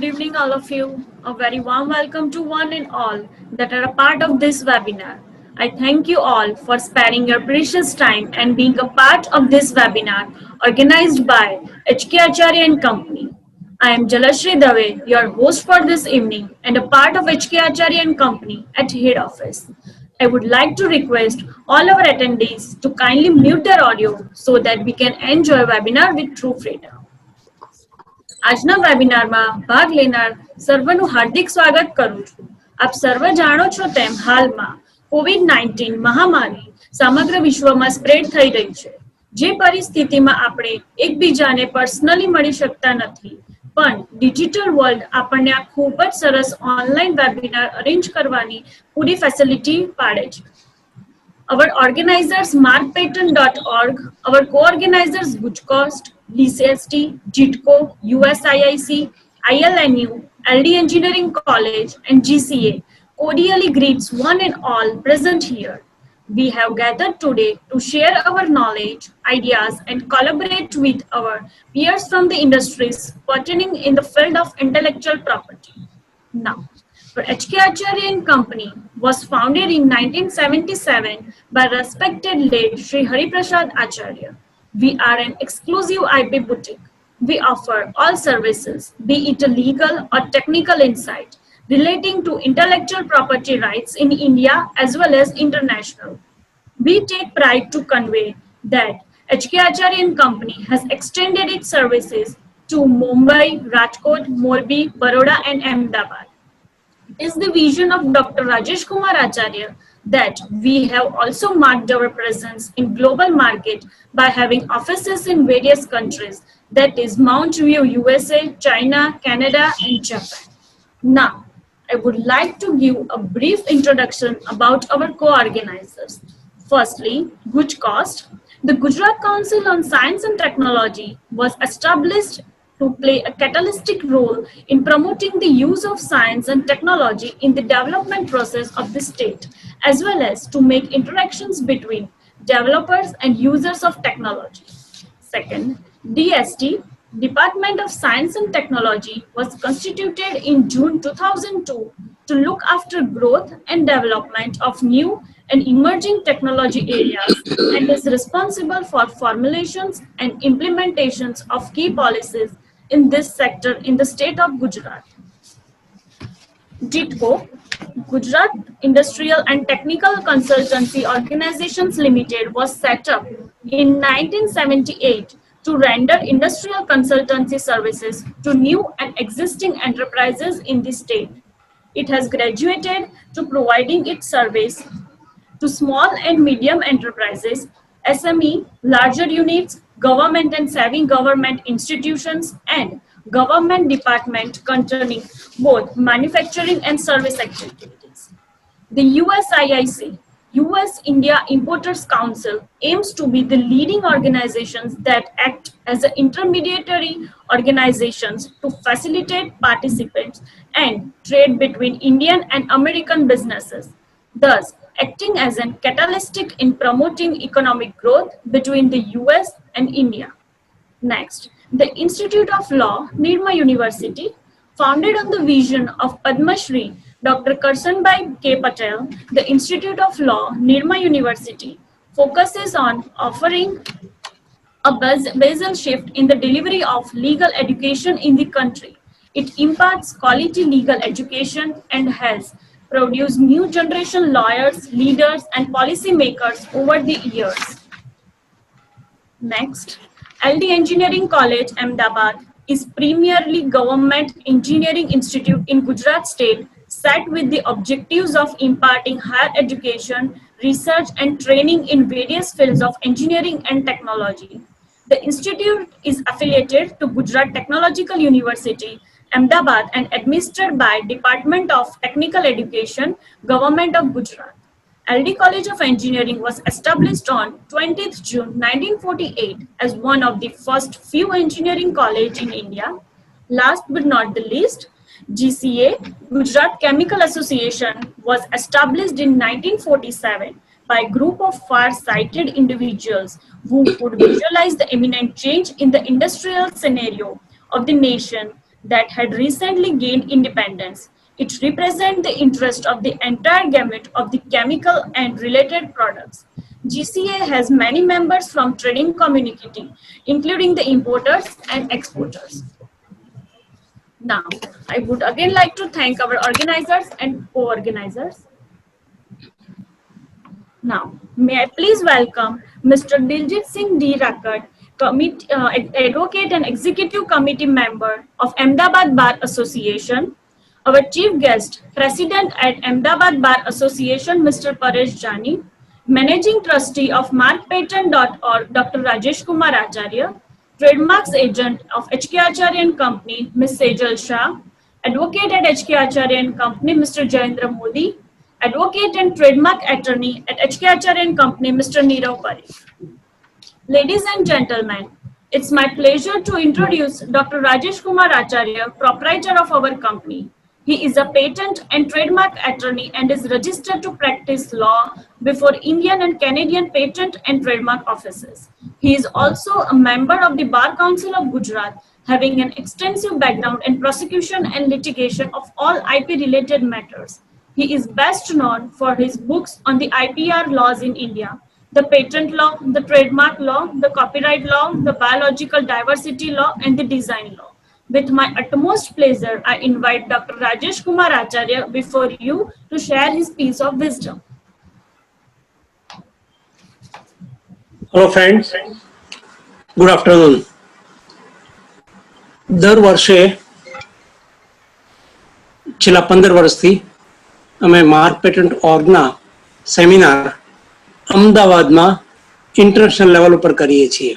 Good evening, all of you. A very warm welcome to one and all that are a part of this webinar. I thank you all for sparing your precious time and being a part of this webinar organized by HK Acharya and Company. I am Jalashri Dave, your host for this evening and a part of HK Acharya and Company at Head Office. I would like to request all our attendees to kindly mute their audio so that we can enjoy webinar with true freedom. આજના વેબિનારમાં ભાગ લેનાર સર્વનું હાર્દિક સ્વાગત કરું છું. આપ સર્વ જાણો છો તેમ હાલમાં કોવિડ-19 મહામારી સમગ્ર વિશ્વમાં સ્પ્રેડ થઈ રહી છે. જે પરિસ્થિતિમાં આપણે એકબીજાને પર્સનલી મળી શકતા નથી, પણ ડિજિટલ વર્લ્ડ આપણને આ ખૂબ જ સરસ ઓનલાઈન વેબિનાર અરેન્જ કરવાની પૂરી ફેસિલિટી પાડે છે. Our organizers markpattern.org, our co-organizers Guchcost, DCST, JITCO, USIIC, ILNU, LD Engineering College and GCA cordially greets one and all present here. We have gathered today to share our knowledge, ideas and collaborate with our peers from the industries pertaining in the field of intellectual property. Now, for HK Acharya and Company was founded in 1977 by respected late Sri Hariprasad Acharya. We are an exclusive IP boutique. We offer all services, be it a legal or technical insight, relating to intellectual property rights in India as well as international. We take pride to convey that HK Acharya and Company has extended its services to Mumbai, Rajkot, Morbi, Baroda and Ahmedabad. It is the vision of Dr. Rajesh Kumar Acharya that we have also marked our presence in global market by having offices in various countries, that is Mount View, USA, China, Canada and Japan. Now, I would like to give a brief introduction about our co-organizers. Firstly, Guchcost. The Gujarat Council on Science and Technology was established to play a catalytic role in promoting the use of science and technology in the development process of the state, as well as to make interactions between developers and users of technology. Second, DST, Department of Science and Technology, was constituted in June 2002 to look after growth and development of new and emerging technology areas and is responsible for formulations and implementations of key policies in this sector in the state of Gujarat. JITCO, Gujarat Industrial and Technical Consultancy Organizations Limited, was set up in 1978 to render industrial consultancy services to new and existing enterprises in the state. It has graduated to providing its service to small and medium enterprises, SME, larger units, government and semi-government institutions, and government department concerning both manufacturing and service activities. The USIIC, US India Importers Council, aims to be the leading organizations that act as intermediary organizations to facilitate participants and trade between Indian and American businesses, thus acting as a catalyst in promoting economic growth between the US and India. Next, the Institute of Law, Nirma University, founded on the vision of Padma Shri Dr. Karsanbhai K. Patel, the Institute of Law, Nirma University, focuses on offering a basal shift in the delivery of legal education in the country. It imparts quality legal education and has produced new generation lawyers, leaders, and policy makers over the years. Next, LD Engineering College, Ahmedabad is primarily government engineering institute in Gujarat state set with the objectives of imparting higher education, research and training in various fields of engineering and technology. The institute is affiliated to Gujarat Technological University, Ahmedabad and administered by Department of Technical Education, Government of Gujarat. LD College of Engineering was established on 20th June 1948 as one of the first few engineering college in India. Last but not the least, GCA, Gujarat Chemical Association, was established in 1947 by a group of far-sighted individuals who could visualize the imminent change in the industrial scenario of the nation that had recently gained independence. It represents the interest of the entire gamut of the chemical and related products. GCA has many members from trading community, including the importers and exporters. Now, I would again like to thank our organizers and co-organizers. Now, may I please welcome Mr. Diljit Singh D. Rakat, Advocate and Executive Committee Member of Ahmedabad Bar Association, our Chief Guest, President at Ahmedabad Bar Association, Mr. Paresh Jani, Managing Trustee of markpatent.org, Dr. Rajesh Kumar Acharya, Trademarks Agent of HK Acharya and Company, Ms. Sejal Shah, Advocate at HK Acharya and Company, Mr. Jayendra Modi, Advocate and Trademark Attorney at HK Acharya and Company, Mr. Nirav Parikh. Ladies and gentlemen, it's my pleasure to introduce Dr. Rajesh Kumar Acharya, proprietor of our company. He is a patent and trademark attorney and is registered to practice law before Indian and Canadian patent and trademark offices. He is also a member of the Bar Council of Gujarat, having an extensive background in prosecution and litigation of all IP-related matters. He is best known for his books on the IPR laws in India, the patent law, the trademark law, the copyright law, the biological diversity law, and the design law. With my utmost pleasure, I invite Dr. Rajesh Kumar Acharya before you to share his piece of wisdom. Hello friends, good afternoon. દર વર્ષે છેલ્લા 15 વર્ષથી અમે mark patent ઓર્ગના seminar અમદાવાદમાં international level ઉપર કરીએ છીએ.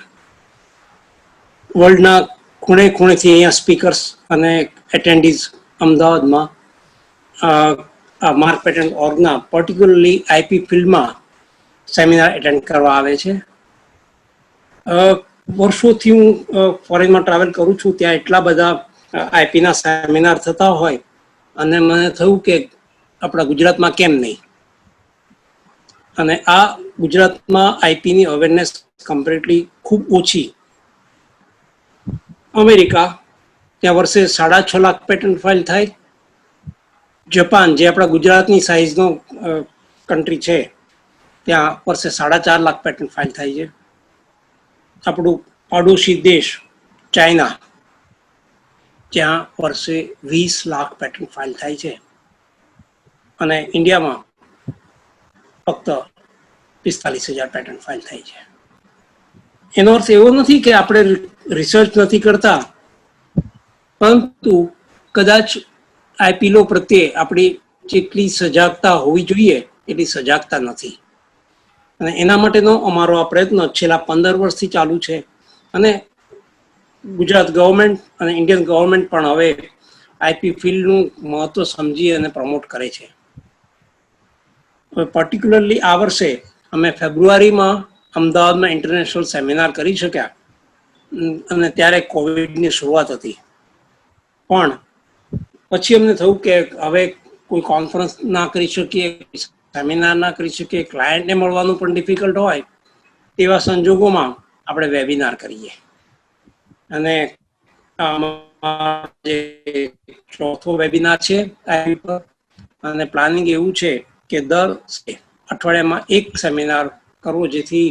વર્લ્ડના ખૂણે ખૂણેથી અહીંયા સ્પીકર્સ અને એટેન્ડીઝ અમદાવાદમાં માર્ક પેટન્ટ ઓર્ગના પર્ટિક્યુલરલી આઈપી ફિલ્ડમાં સેમિનાર એટેન્ડ કરવા આવે છે. વર્ષોથી હું ફોરેનમાં ટ્રાવેલ કરું છું, ત્યાં એટલા બધા આઈપીના સેમિનાર થતા હોય અને મને થયું કે આપણા ગુજરાતમાં કેમ નહીં. અને આ ગુજરાતમાં આઈપીની અવેરનેસ કમ્પ્લીટલી ખૂબ ઓછી. અમેરિકા, ત્યાં વર્ષે 6.5 લાખ પેટન્ટ ફાઇલ થાય. જપાન, જે આપણા ગુજરાતની સાઇઝનો કન્ટ્રી છે, ત્યાં વર્ષે 4.5 લાખ પેટન્ટ ફાઇલ થાય છે. આપણું પાડોશી દેશ ચાઇના, ત્યાં વર્ષે 20 લાખ પેટન્ટ ફાઇલ થાય છે. અને ઇન્ડિયામાં ફક્ત 45,000 પેટન્ટ ફાઇલ થાય છે. એનો અર્થ એવો નથી કે આપણે રિસર્ચ નથી કરતા, પરંતુ કદાચ આઈપી લો પ્રત્યે આપણી જેટલી સજાગતા હોવી જોઈએ એટલી સજાગતા નથી. અને એના માટેનો અમારો આ પ્રયત્ન છેલ્લા 15 વર્ષથી ચાલુ છે. અને ગુજરાત ગવર્મેન્ટ અને ઇન્ડિયન ગવર્મેન્ટ પણ હવે આઈપી ફિલ્ડનું મહત્વ સમજી અને પ્રમોટ કરે છે. પર્ટિક્યુલરલી આ વર્ષે અમે ફેબ્રુઆરીમાં અમદાવાદમાં ઇન્ટરનેશનલ સેમિનાર કરી શક્યા, અને ત્યારે કોવિડની શરૂઆત હતી. પણ પછી અમને થયું કે હવે કોઈ કોન્ફરન્સ ના કરી શકીએ, સેમિનાર ના કરી શકીએ, ક્લાયન્ટને મળવાનું પણ ડિફિકલ્ટ હોય, તેવા સંજોગોમાં આપણે વેબિનાર કરીએ. અને જે ચોથો વેબિનાર છે અને પ્લાનિંગ એવું છે કે દર અઠવાડિયામાં એક સેમિનાર કરવો, જેથી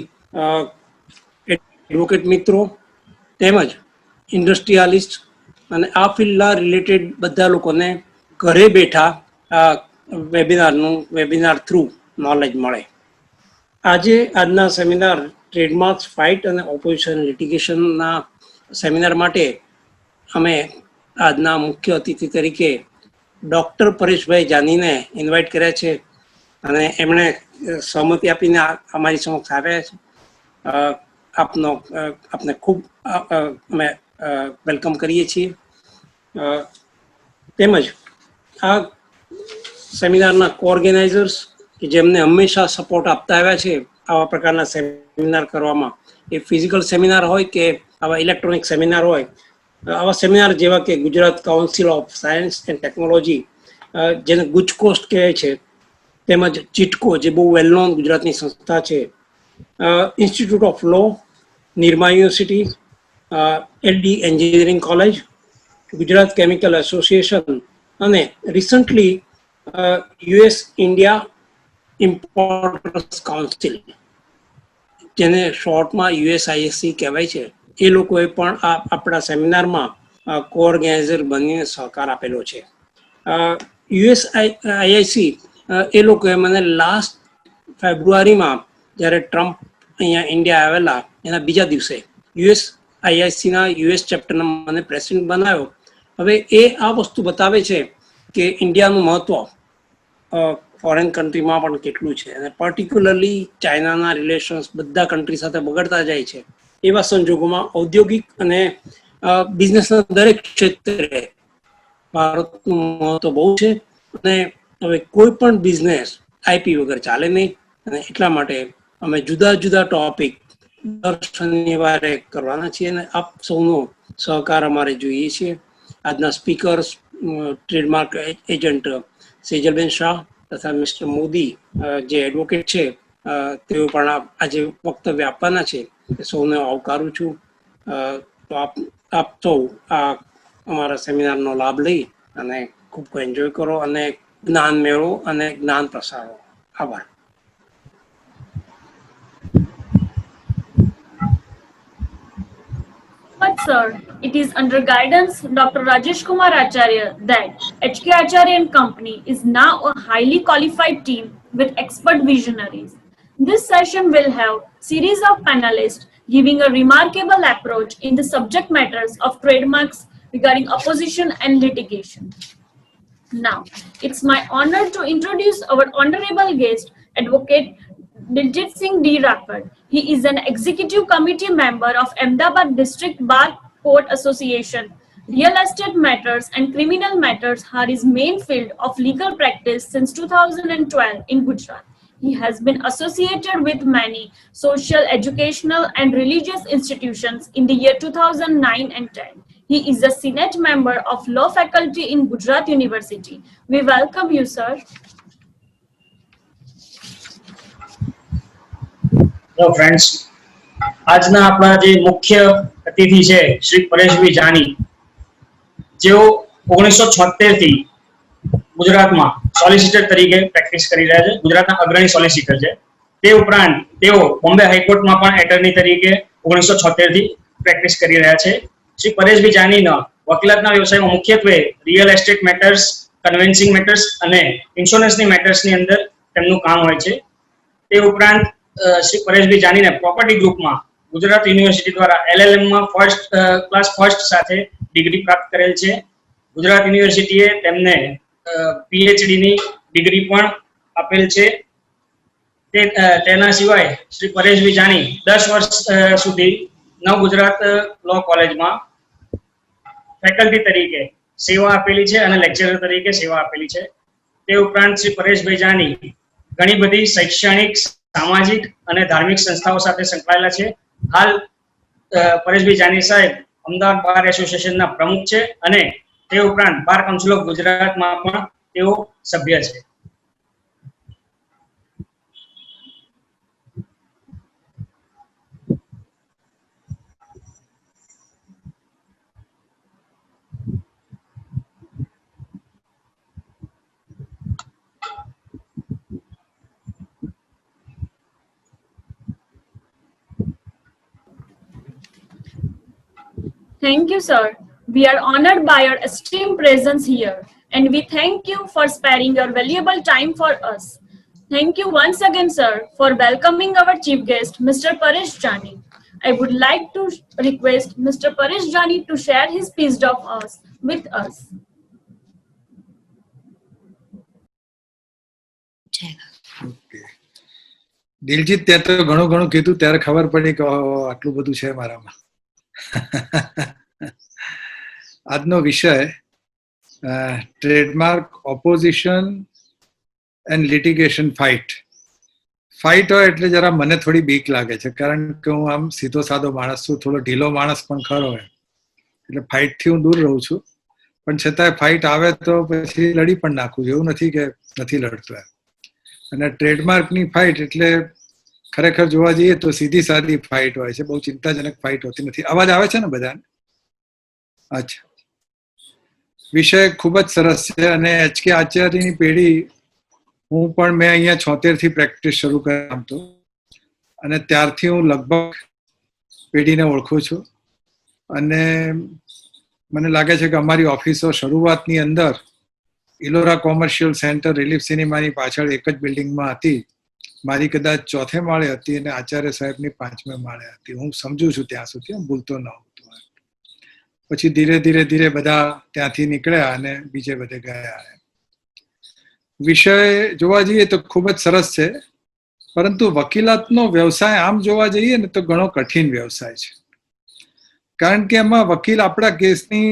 એડવોકેટ મિત્રો તેમજ ઇન્ડસ્ટ્રીયાલિસ્ટ અને આ ફિલ્ડના રિલેટેડ બધા લોકોને ઘરે બેઠા વેબિનાર થ્રુ નોલેજ મળે. આજના સેમિનાર ટ્રેડમાર્ક્સ ફાઇટ અને ઓપોઝિશન લિટિગેશનના સેમિનાર માટે અમે આજના મુખ્ય અતિથિ તરીકે ડૉક્ટર પરેશભાઈ જાનીને ઇન્વાઇટ કર્યા છે, અને એમણે સહમતિ આપીને અમારી સમક્ષ આવ્યા છે. આપને ખૂબ અમે વેલકમ કરીએ છીએ. તેમજ આ સેમિનારના કોઓર્ગેનાઇઝર્સ કે જેમને હંમેશા સપોર્ટ આપતા આવ્યા છે આવા પ્રકારના સેમિનાર કરવામાં, એ ફિઝિકલ સેમિનાર હોય કે આવા ઇલેક્ટ્રોનિક સેમિનાર હોય, આવા સેમિનાર જેવા કે Gujarat council of science and technology, જેને ગુજકોસ્ટ કહે છે, તેમજ ચિટકો, જે બહુ વેલ નોન ગુજરાતની સંસ્થા છે, institute of law, Nirma university, LD engineering college, Gujarat chemical association અને recently US India importers council, જેને શોર્ટમાં યુએસઆઈએસસી કહેવાય છે, એ લોકોએ પણ આપણા સેમિનારમાં કો ઓર્ગેનાઇઝર બનીને સહકાર આપેલો છે. યુએસઆઈઆઈસી એ લોકોએ મને લાસ્ટ ફેબ્રુઆરીમાં જ્યારે ટ્રમ્પ અહીંયા ઇન્ડિયા આવેલા એના બીજા દિવસે યુએસઆઈઆઈસીના યુએસ ચેપ્ટરના મને પ્રેસિડેન્ટ બનાવ્યો. હવે એ આ વસ્તુ બતાવે છે કે ઇન્ડિયાનું મહત્વ ફોરેન કન્ટ્રીમાં પણ કેટલું છે, અને પર્ટિક્યુલરલી ચાઇનાના રિલેશન્સ બધા કન્ટ્રી સાથે બગડતા જાય છે. એવા સંજોગોમાં ઔદ્યોગિક અને બિઝનેસના દરેક ક્ષેત્રે ભારતનું મહત્વ બહુ છે, અને હવે કોઈ પણ બિઝનેસ આઈપી વગર ચાલે નહીં. અને એટલા માટે અમે જુદા જુદા ટોપિક દર શનિવારે કરવાના છીએ, અને આપ સૌનો સહકાર અમારે જોઈએ છીએ. આજના speakers trademark agent Sejalben Shah તથા મિસ્ટર મોદી જે એડવોકેટ છે, તેઓ પણ આજે વક્તવ્ય આપવાના છે. સૌને આવકારું છું. તો આપ સૌ આ અમારા સેમિનારનો લાભ લઈ અને ખૂબ એન્જોય કરો અને જ્ઞાન મેળવો અને જ્ઞાન પ્રસારો. આભાર. But sir, it is under guidance Dr. Rajesh Kumar Acharya that HK Acharya and Company is now a highly qualified team with expert visionaries. This session will have series of panelists giving a remarkable approach in the subject matters of trademarks regarding opposition and litigation. Now, it's my honor to introduce our honorable guest, Advocate Diljit Singh D. Rathod. He is an executive committee member of Ahmedabad District Bar Court Association. Real estate matters and criminal matters are his main field of legal practice since 2012 in Gujarat. He has been associated with many social, educational, and religious institutions in the year 2009 and 10. He is a Senate member of Law Faculty in Gujarat University. We welcome you, sir. Hello friends, આજના આપણા જે મુખ્ય અતિથિ છે શ્રી પરેશભાઈ જાની, જેઓ 1976 થી ગુજરાતમાં solicitor તરીકે પ્રેક્ટિસ કરી રહ્યા છે. ગુજરાતના અગ્રણી સોલિસિટર છે. તે ઉપરાંત તેઓ બોમ્બે હાઈકોર્ટમાં પણ એટર્ની તરીકે 1976 થી પ્રેક્ટિસ કરી રહ્યા છે. શ્રી પરેશભાઈ જાનીના વકીલાતના વ્યવસાયમાં મુખ્યત્વે રિયલ એસ્ટેટ મેટર્સ, કન્વેન્સિંગ મેટર્સ અને ઇન્સ્યોરન્સની મેટર્સની અંદર તેમનું કામ હોય છે. તે ઉપરાંત શ્રી પરેશભાઈ જાનીને પ્રોપર્ટી ગ્રુપમાં ગુજરાત યુનિવર્સિટી દ્વારા LLM-માં ફર્સ્ટ સાથે ડિગ્રી પ્રાપ્ત કરેલ છે. ગુજરાત યુનિવર્સિટીએ તેમને PhD-ની ડિગ્રી પણ આપેલ છે. તેના સિવાય શ્રી પરેશભાઈ જાની 10 વર્ષ સુધી નવ ગુજરાત લો કોલેજમાં ફેકલ્ટી તરીકે સેવા આપેલી છે અને લેક્ચરર તરીકે સેવા આપેલી છે. તે ઉપરાંત શ્રી પરેશભાઈ જાની ઘણી બધી શૈક્ષણિક, સામાજિક અને ધાર્મિક સંસ્થાઓ સાથે સંકળાયેલા છે. હાલ પરેશભાઈ જાની સાહેબ અમદાવાદ બાર એસોસિએશનના પ્રમુખ છે અને તે ઉપરાંત બાર કાઉન્સિલ ઓફ ગુજરાતમાં પણ તેઓ સભ્ય છે. Thank you, sir. We are honored by your esteemed presence here, and we thank you for sparing your valuable time for us. Thank you once again, sir, for welcoming our chief guest, Mr. Paresh Jani. I would like to request Mr. Paresh Jani to share his piece of us with us. Diljit, ત્યાં તો ઘણું ઘણું કીધું ત્યારે ખબર પડી કે આટલું બધું છે મારામાં. આજનો વિષય trademark opposition and litigation fight હોય એટલે જરા મને થોડી બીક લાગે છે, કારણ કે હું આમ સીધો સાદો માણસ છું, થોડો ઢીલો માણસ પણ ખરો એમ, એટલે ફાઇટથી હું દૂર રહું છું. પણ છતાંય ફાઇટ આવે તો પછી લડી પણ નાખું છું, એવું નથી કે નથી લડતો એમ. અને ટ્રેડમાર્કની ફાઇટ એટલે ખરેખર જોવા જઈએ તો સીધી સાદી ફાઇટ હોય છે, બહુ ચિંતાજનક ફાઇટ હોતી નથી. અવાજ આવે છે ને બધાને? અચ્છા, વિષય ખૂબ જ સરસ છે અને HK આચાર્યની પેઢી મેં અહીંયા 76 થી પ્રેક્ટિસ શરૂ કરી આમ તો, અને ત્યારથી હું લગભગ પેઢીને ઓળખું છું. અને મને લાગે છે કે અમારી ઓફિસો શરૂઆતની અંદર ઇલોરા કોમર્શિયલ સેન્ટર રિલીફ સિનેમાની પાછળ એક જ બિલ્ડિંગમાં હતી. મારી કદાચ 4થે માળે હતી અને આચાર્ય સાહેબની 5મે માળે હતી. હું સમજુ છું ત્યાં સુધી, હું ભૂલતો ન હોતો. પછી ધીરે ધીરે બધા ત્યાંથી નીકળ્યા અને બીજે બધે ગયા. વિષય જોવા જઈએ તો ખૂબ જ સરસ છે, પરંતુ વકીલાતનો વ્યવસાય આમ જોવા જઈએ ને તો ઘણો કઠિન વ્યવસાય છે. કારણ કે એમાં વકીલ આપણા કેસની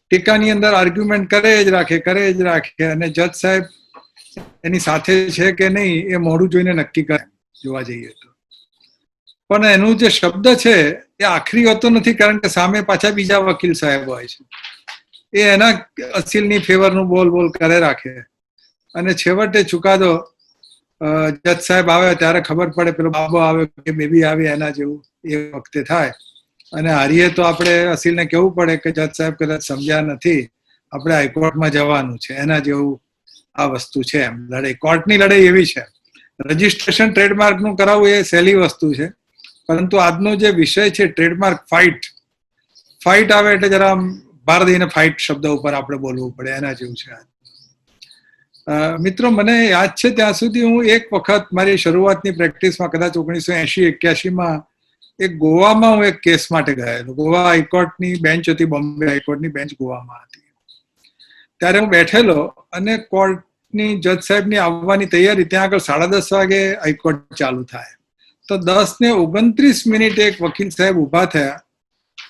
ટીકાની અંદર આર્ગ્યુમેન્ટ કરે જ રાખે અને જજ સાહેબ એની સાથે છે કે નહીં એ મોઢું જોઈને નક્કી કરે જોવા જઈએ તો. પણ એનું જે શબ્દ છે એ આખરી હોતો નથી, કારણ કે સામે પાછા બીજા વકીલ સાહેબ હોય છે. એ એના અસીલની ફેવરનું બોલ કરે રાખે અને છેવટે ચુકાદો જજ સાહેબ આવે ત્યારે ખબર પડે, પેલો બાબો આવે કે બેબી આવે એના જેવું એ વખતે થાય. અને હારીએ તો આપણે અસીલને કહેવું પડે કે જજ સાહેબ કદાચ સમજ્યા નથી, આપણે હાઈકોર્ટમાં જવાનું છે. એના જેવું આ વસ્તુ છે. એમ લડાઈ, કોર્ટની લડાઈ એવી છે. રજીસ્ટ્રેશન ટ્રેડમાર્કનું કરાવવું એ સહેલી વસ્તુ છે, પરંતુ આજનો જે વિષય છે ટ્રેડમાર્ક ફાઇટ આવે એટલે જરા ભાર દઈને ફાઇટ શબ્દ ઉપર આપણે બોલવું પડે, એના જેવું છે. મિત્રો, મને યાદ છે ત્યાં સુધી હું એક વખત મારી શરૂઆતની પ્રેક્ટિસમાં કદાચ 1980-81માં એક ગોવામાં હું એક કેસ માટે ગયેલો. ગોવા હાઈકોર્ટની બેન્ચ હતી, બોમ્બે હાઈકોર્ટની બેન્ચ ગોવામાં હતી. ત્યારે હું બેઠેલો અને કોર્ટની જજ સાહેબની આવવાની તૈયારી, ત્યાં આગળ 10:30 વાગે હાઈકોર્ટ ચાલુ થાય. તો 10:29 એક વકીલ સાહેબ ઉભા થયા.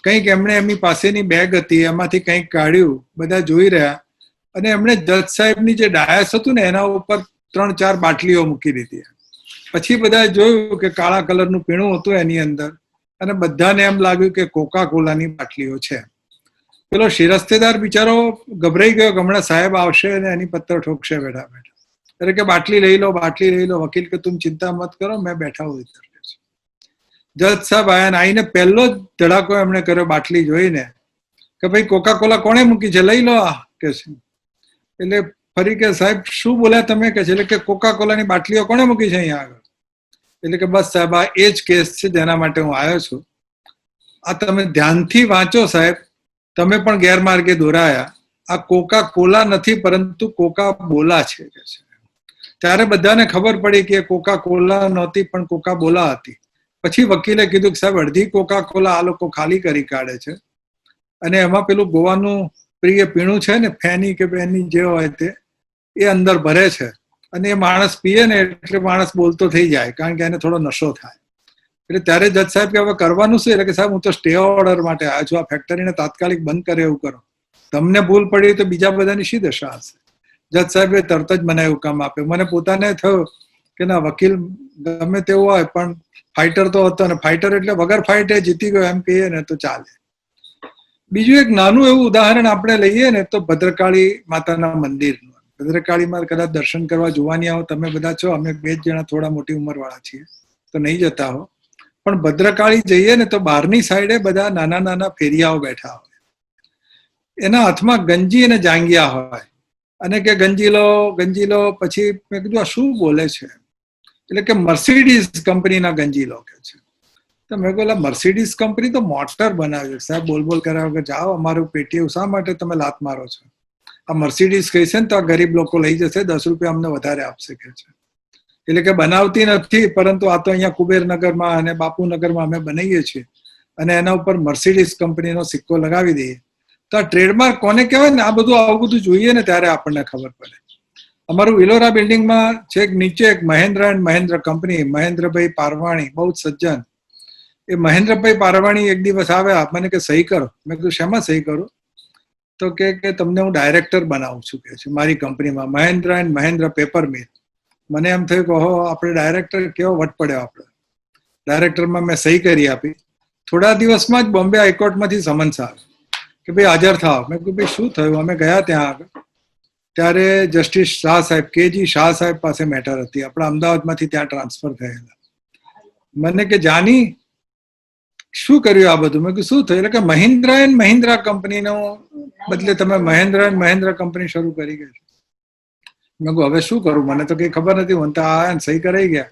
કંઈક એમણે એમની પાસેની બેગ હતી એમાંથી કંઈક કાઢ્યું, બધા જોઈ રહ્યા અને એમણે જજ સાહેબની જે ડાયસ હતું ને એના ઉપર 3-4 બાટલીઓ મૂકી દીધી. પછી બધા જોયું કે કાળા કલરનું પીણું હતું એની અંદર અને બધાને એમ લાગ્યું કે કોકા કોલાની બાટલીઓ છે. પેલો શિરસ્તેદાર બિચારો ગભરાઈ ગયો, હમણાં સાહેબ આવશે અને એની પત્તર ઠોકશે બેઠા. એટલે કે બાટલી લઈ લો. વકીલ કે તુમ ચિંતા મત કરો, મેં બેઠા હું ઇધર. જજ સાહેબ આયા ને આવીને પહેલો જ ધડાકો એમણે કર્યો બાટલી જોઈને કે ભાઈ કોકા કોલા કોણે મૂકી છે, લઈ લો આ કે છે. એટલે ફરી કે સાહેબ શું બોલ્યા તમે કે છે, એટલે કે કોકા કોલાની બાટલીઓ કોણે મૂકી છે અહીંયા આગળ. એટલે કે બસ સાહેબ આ એ જ કેસ છે જેના માટે હું આવ્યો છું. આ તમે ધ્યાનથી વાંચો સાહેબ, તમે પણ ગેરમાર્ગે દોરાયા. આ કોકા કોલા નથી પરંતુ કોકા બોલા છે કે છે. ત્યારે બધાને ખબર પડી કે કોકા કોલા નહોતી પણ કોકા બોલા હતી. પછી વકીલે કીધું કે સાહેબ અડધી કોકા કોલા આ લોકો ખાલી કરી કાઢે છે અને એમાં પેલું ગોવાનું પ્રિય પીણું છે ને, ફેની કે બેની જે હોય તે, એ અંદર ભરે છે અને એ માણસ પીએ ને એટલે માણસ બોલતો થઈ જાય, કારણ કે એને થોડો નશો થાય. એટલે ત્યારે જજ સાહેબ કે હવે કરવાનું શું? એટલે કે સાહેબ હું તો સ્ટે ઓર્ડર માટે આવ્યો છું, આ ફેક્ટરીને તાત્કાલિક બંધ કરે એવું કરો. તમને ભૂલ પડી તો બીજા બધાની શી દશા હશે? જજ સાહેબે તરત જ મને એવું કામ આપ્યું. મને પોતાને થયું કે ના, વકીલ ગમે તેવું હોય પણ ફાઇટર તો હતો ને, ફાઇટર એટલે વગર ફાઇટે જીતી ગયો એમ કહીએ ને તો ચાલે. બીજું એક નાનું એવું ઉદાહરણ આપણે લઈએ ને તો ભદ્રકાળી માતાના મંદિરનું. ભદ્રકાળીમાં કદાચ દર્શન કરવા જોવાની આવો તમે બધા છો. અમે 2 જણા થોડા મોટી ઉંમરવાળા છીએ તો નહીં જતા હો, પણ ભદ્રકાળી જઈએ ને તો બહારની સાઈડે બધા નાના ફેરિયાઓ બેઠા હોય. એના હાથમાં ગંજી અને જાંગિયા હોય અને કે ગંજીલો. પછી મેં કીધું આ શું બોલે છે? એટલે કે મર્સિડીઝ કંપનીના ગંજીલો કે છે. તો મેં કહ્યું મર્સિડીઝ કંપની તો મોટર બનાવે છે સાહેબ, બોલ કર્યા વગર જાઓ, અમારું પેટીયું શા માટે તમે લાત મારો છો? આ મર્સિડીઝ કહી છે ને તો આ ગરીબ લોકો લઈ જશે, 10 રૂપિયા અમને વધારે આપશે કે છે. એટલે કે બનાવતી નથી, પરંતુ આ તો અહીંયા કુબેરનગરમાં અને બાપુનગરમાં અમે બનાવીએ છીએ અને એના ઉપર મર્સિડીઝ કંપનીનો સિક્કો લગાવી દઈએ. તો આ ટ્રેડમાર્ક કોને કહેવાય ને? આ બધું આવું બધું જોઈએ ને ત્યારે આપણને ખબર પડે. અમારું ઇલોરા બિલ્ડિંગમાં છે નીચે એક મહેન્દ્ર એન્ડ મહેન્દ્ર કંપની, મહેન્દ્રભાઈ પારવાણી, બહુ જ સજ્જન. એ મહેન્દ્રભાઈ પારવાણી એક દિવસ આવ્યા, મને કે સહી કરો. મેં કીધું શેમાં સહી કરું? તો કે તમને હું ડાયરેક્ટર બનાવું છું કે છે મારી કંપનીમાં, Mahendra and Mahendra paper mill. મને એમ થયું કે ઓહો, આપણે ડાયરેક્ટર કેવો વટ પડ્યો આપણે. ડાયરેક્ટરમાં મેં સહી કરી આપી. થોડા દિવસમાં જ બોમ્બે હાઈકોર્ટમાંથી સમન્સ આવ્યો કે ભાઈ હાજર થાવ. મેં કીધું ભાઈ શું થયું? અમે ગયા ત્યાં આગળ. ત્યારે જસ્ટિસ શાહ સાહેબ, કેજી શાહ સાહેબ પાસે મેટર હતી. આપણા અમદાવાદમાંથી ત્યાં ટ્રાન્સફર થયેલા. મને કે જાની, શું કર્યું આ બધું? મેં કીધું શું થયું? એટલે કે મહિન્દ્રા એન્ડ મહિન્દ્રા કંપનીનો બદલે તમે મહેન્દ્રા એન્ડ મહિન્દ્રા કંપની શરૂ કરી ગઈ. મેં કહ્યું હવે શું કરું, મને તો કઈ ખબર નથી. મને તો આ સહી કરાઈ ગયા.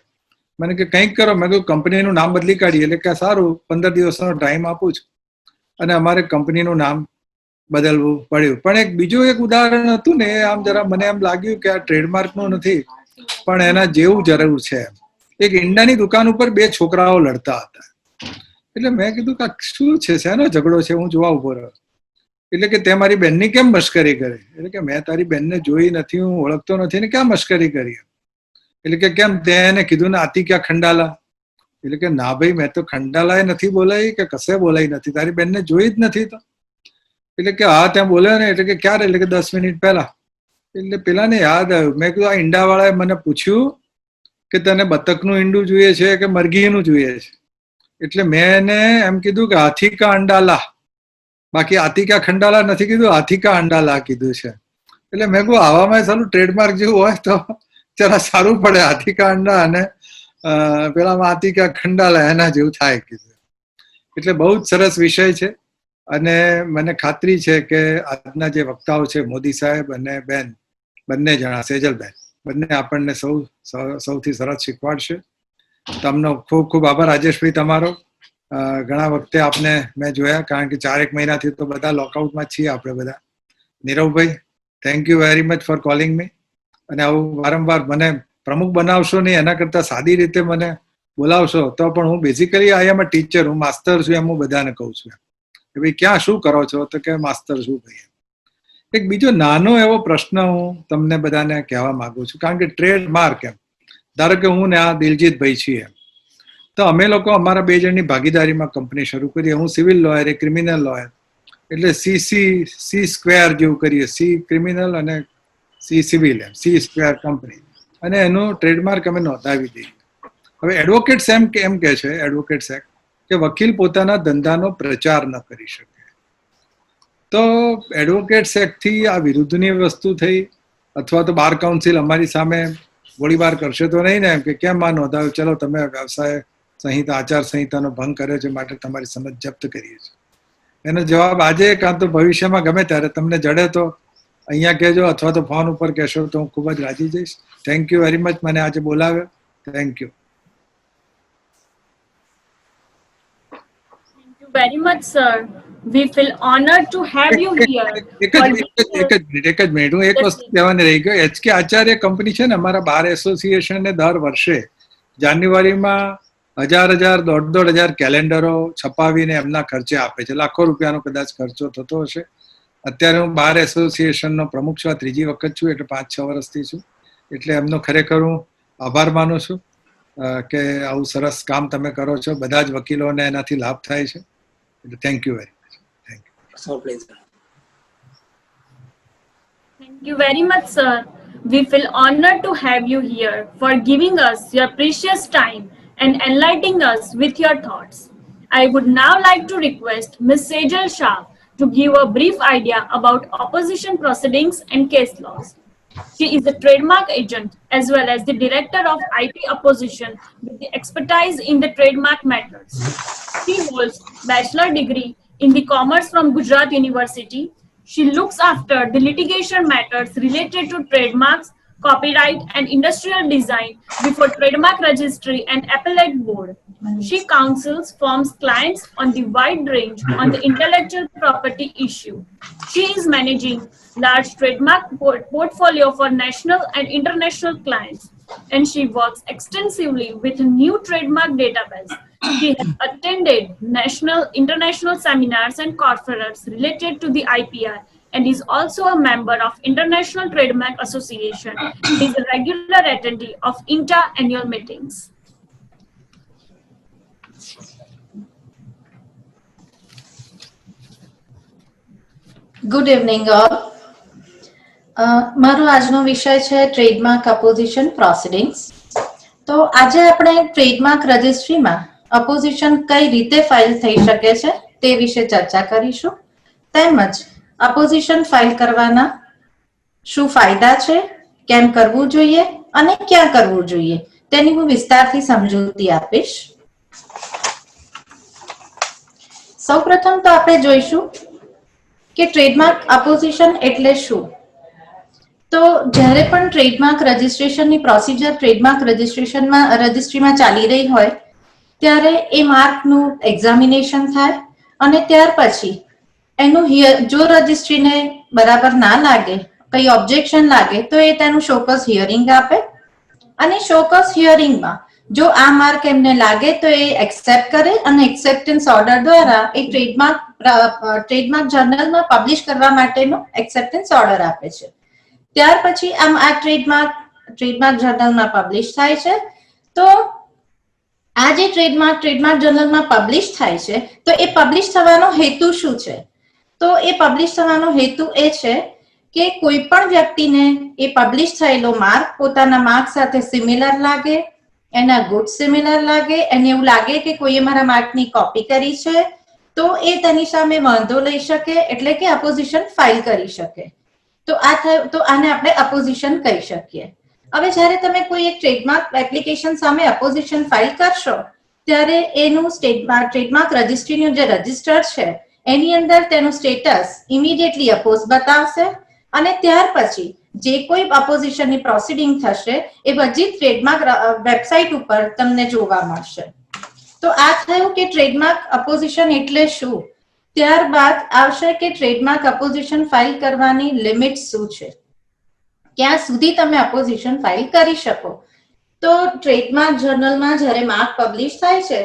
મને કે કંઈક કરો. મેં કહ્યું કંપનીનું નામ બદલી કાઢીએ. એટલે કે સારું, 15 દિવસનો ટાઈમ આપું છું. અને અમારે કંપનીનું નામ બદલવું પડ્યું. પણ એક બીજું એક ઉદાહરણ હતું ને, આમ જરા મને એમ લાગ્યું કે આ ટ્રેડમાર્કનું નથી પણ એના જેવું જરૂર છે. એક ઈંડાની દુકાન ઉપર 2 છોકરાઓ લડતા હતા. એટલે મેં કીધું કે શું છે, શેનો ઝઘડો છે, હું જોવા ઉભો રહ્યો. એટલે કે તે મારી બેનની કેમ મશ્કરી કરી? એટલે કે મેં તારી બેનને જોઈ નથી, હું ઓળખતો નથી ને ક્યાં મશ્કરી કરી? એટલે કે કેમ, તે એને કીધું ને આતી ક્યાં ખંડાલા? એટલે કે ના ભાઈ, મેં તો ખંડાલાએ નથી બોલાઈ કે કશે બોલાઈ નથી, તારી બેનને જોઈ જ નથી. તો એટલે કે હા ત્યાં બોલ્યો ને. એટલે કે ક્યારે? એટલે કે 10 મિનિટ પહેલા. એટલે પેલાને યાદ આવ્યું. મેં કીધું આ ઈંડાવાળાએ મને પૂછ્યું કે તને બતકનું ઈંડું જોઈએ છે કે મરઘીનું જોઈએ છે? એટલે મેં એને એમ કીધું કે હાથી કા અંડાલા, બાકી આતી કા ખંડાલા નથી કીધું, હાથી કા અંડાલા કીધું છે. એટલે મેં કહું આવામાં સારું ટ્રેડમાર્ક જેવું હોય તો જરા સારું પડે. હાથી કા અંડા અને પેલામાં હાથી કા ખંડાલા એના જેવું થાય કીધું. એટલે બહુ જ સરસ વિષય છે. અને મને ખાતરી છે કે આજના જે વક્તાઓ છે, મોદી સાહેબ અને બેન બંને જણા, સેજલબેન, બંને આપણને સૌથી સરસ શીખવાડશે. તમને ખૂબ ખૂબ આભાર રાજેશભાઈ તમારો. ઘણા વખતે આપને મેં જોયા, કારણ કે 4-1 મહિનાથી તો બધા લોકઆઉટમાં છીએ આપણે બધા. નીરવભાઈ, thank you very much for calling me. અને આવું વારંવાર મને પ્રમુખ બનાવશો નહીં, એના કરતાં સાદી રીતે મને બોલાવશો તો પણ હું basically I M a teacher, હું માસ્તર છું એમ હું બધાને કહું છું કે ભાઈ ક્યાં શું કરો છો? તો કે માસ્તર શું ભાઈ. એક બીજો નાનો એવો પ્રશ્ન હું તમને બધાને કહેવા માંગુ છું, કારણ કે ટ્રેડમાર્ક એમ ધારો કે હું ને આ દિલજીતભાઈ છીએ, તો અમે લોકો અમારા 2 જણની ભાગીદારીમાં કંપની શરૂ કરીએ. હું સિવિલ લોયર, એ ક્રિમિનલ લોયર. એટલે સી સ્ક્વેર જેવું કરીએ, સી ક્રિમિનલ અને સી સિવિલ, એમ C² કંપની. અને એનું ટ્રેડમાર્ક અમે નોંધાવી દઈએ. હવે એડવોકેટ્સ એમ કે છે, એડવોકેટ્સ એક્ટ, કે વકીલ પોતાના ધંધાનો પ્રચાર ન કરી શકે. તો એડવોકેટ્સ એક્ટથી આ વિરુદ્ધની વસ્તુ થઈ, અથવા તો બાર કાઉન્સિલ અમારી સામે ગોળીબાર કરશે તો નહીં ને, એમ કે કેમ આ નોંધાવ્યું, ચલો તમે વ્યવસાય સંહિતા, આચાર સંહિતાનો ભંગ કર્યો છે માટે તમારી સમજ જપ્ત કરીએ છીએ. એનો જવાબ આજે કાં તો ભવિષ્યમાં ગમે ત્યારે તમને જડે તો અહીંયા કહેજો, અથવા તો ફોન ઉપર કહેશો તો હું ખૂબ જ રાજી જઈશ. થેન્ક યુ વેરી મચ, મને આજે બોલાવ્યો. Thank you. Thank you very much, sir. We feel honored to have you here. એક જ મિનિટ હું એક વસ્તુ કહેવાની રહી ગયો. HK આચાર્ય કંપની છે ને, અમારા બાર એસોસિએશનને દર વર્ષે જાન્યુઆરીમાં 1000, 1,500 કેલેન્ડરો છપાવીને એમના ખર્ચે આપે છે. લાખો રૂપિયાનો કદાચ ખર્ચો થતો હશે. અત્યારે હું બાર એસોસિએશનનો પ્રમુખ છું, આ 3જી વખત છું, એટલે 5-6 વર્ષથી છું. એટલે એમનો ખરેખર હું આભાર માનું છું કે આવું સરસ કામ તમે કરો છો. બધા જ વકીલોને એનાથી લાભ થાય છે. એટલે thank you very much. Thank you. So please. Thank you very much, sir. We feel honored to have you here for giving us your precious time and enlightening us with your thoughts. I would now like to request Ms. Sejal Shah to give a brief idea about opposition proceedings and case laws. She is a trademark agent as well as the director of IP opposition with the expertise in the trademark matters. She holds bachelor degree in the commerce from Gujarat University. She looks after the litigation matters related to trademarks, copyright and industrial design before Trademark Registry and Appellate Board. She counsels firms' clients on the wide range on the intellectual property issue. She is managing large trademark portfolio for national and international clients, and she works extensively with a new trademark database. She has attended national, international seminars and conferences related to the IPR and is also a member of International Trademark Association. She is a regular attendee of INTA annual meetings. Good evening all. મારો આજનો વિષય છે trademark અપોઝિશન proceedings. તો આજે આપણે trademark રજિસ્ટ્રીમાં અપોઝિશન કઈ રીતે file થઈ શકે છે તે વિશે ચર્ચા કરીશું. તેમજ અપોઝિશન ફાઇલ કરવાના શું ફાયદા છે, કેમ કરવું જોઈએ અને ક્યાં કરવું જોઈએ તેની હું વિસ્તારથી સમજૂતી આપીશ. સૌપ્રથમ તો આપણે જોઈશું કે ટ્રેડમાર્ક અપોઝિશન એટલે શું. તો જ્યારે પણ ટ્રેડમાર્ક રજિસ્ટ્રેશનની પ્રોસિજર ટ્રેડમાર્ક રજિસ્ટ્રીમાં ચાલી રહી હોય ત્યારે એ માર્કનું એક્ઝામિનેશન થાય અને ત્યાર પછી એનું જો રજિસ્ટ્રીને બરાબર ના લાગે, કઈ ઓબ્જેક્શન લાગે તો એ તેનું શોકસ હિયરિંગ આપે અને શોકસ હિયરિંગમાં જો આ માર્ક એમને લાગે તો એ એક્સેપ્ટ કરે અને એક્સેપ્ટન્સ ઓર્ડર દ્વારા એ ટ્રેડમાર્ક જર્નલમાં પબ્લિશ કરવા માટેનો એક્સેપ્ટન્સ ઓર્ડર આપે છે. ત્યાર પછી આ ટ્રેડમાર્ક જર્નલમાં પબ્લિશ થાય છે. તો આ જે ટ્રેડમાર્ક જર્નલમાં પબ્લિશ થાય છે તો એ પબ્લિશ થવાનો હેતુ શું છે? તો એ પબ્લિશ થવાનો હેતુ એ છે કે કોઈ પણ વ્યક્તિને એ પબ્લિશ થયેલો માર્ક પોતાના માર્ક સાથે સિમિલર લાગે, એના ગુડ સિમિલર લાગે, એને એવું લાગે કે કોઈએ મારા માર્કની કોપી કરી છે તો એ તેની સામે વાંધો લઈ શકે, એટલે કે અપોઝિશન ફાઇલ કરી શકે. તો આને આપણે અપોઝિશન કહી શકીએ. હવે જ્યારે તમે કોઈ એક ટ્રેડમાર્ક એપ્લિકેશન સામે અપોઝિશન ફાઇલ કરશો ત્યારે એનું ટ્રેડમાર્ક રજિસ્ટ્રીનું જે રજિસ્ટર છે એની અંદર તેનું સ્ટેટસ ઇમિડિયેટલી અપોઝ બતાવશે અને ત્યાર પછી જે કોઈ અપોઝિશનની પ્રોસિડિંગ થશે એ બધી ટ્રેડમાર્ક વેબસાઇટ ઉપર તમને જોવા મળશે. તો આ થયું કે ટ્રેડમાર્ક અપોઝિશન એટલે શું. ત્યારબાદ આવશે કે ટ્રેડમાર્ક અપોઝિશન ફાઇલ કરવાની લિમિટ શું છે, ક્યાં સુધી તમે અપોઝિશન ફાઇલ કરી શકો. તો ટ્રેડમાર્ક જર્નલમાં જ્યારે માર્ક પબ્લિશ થાય છે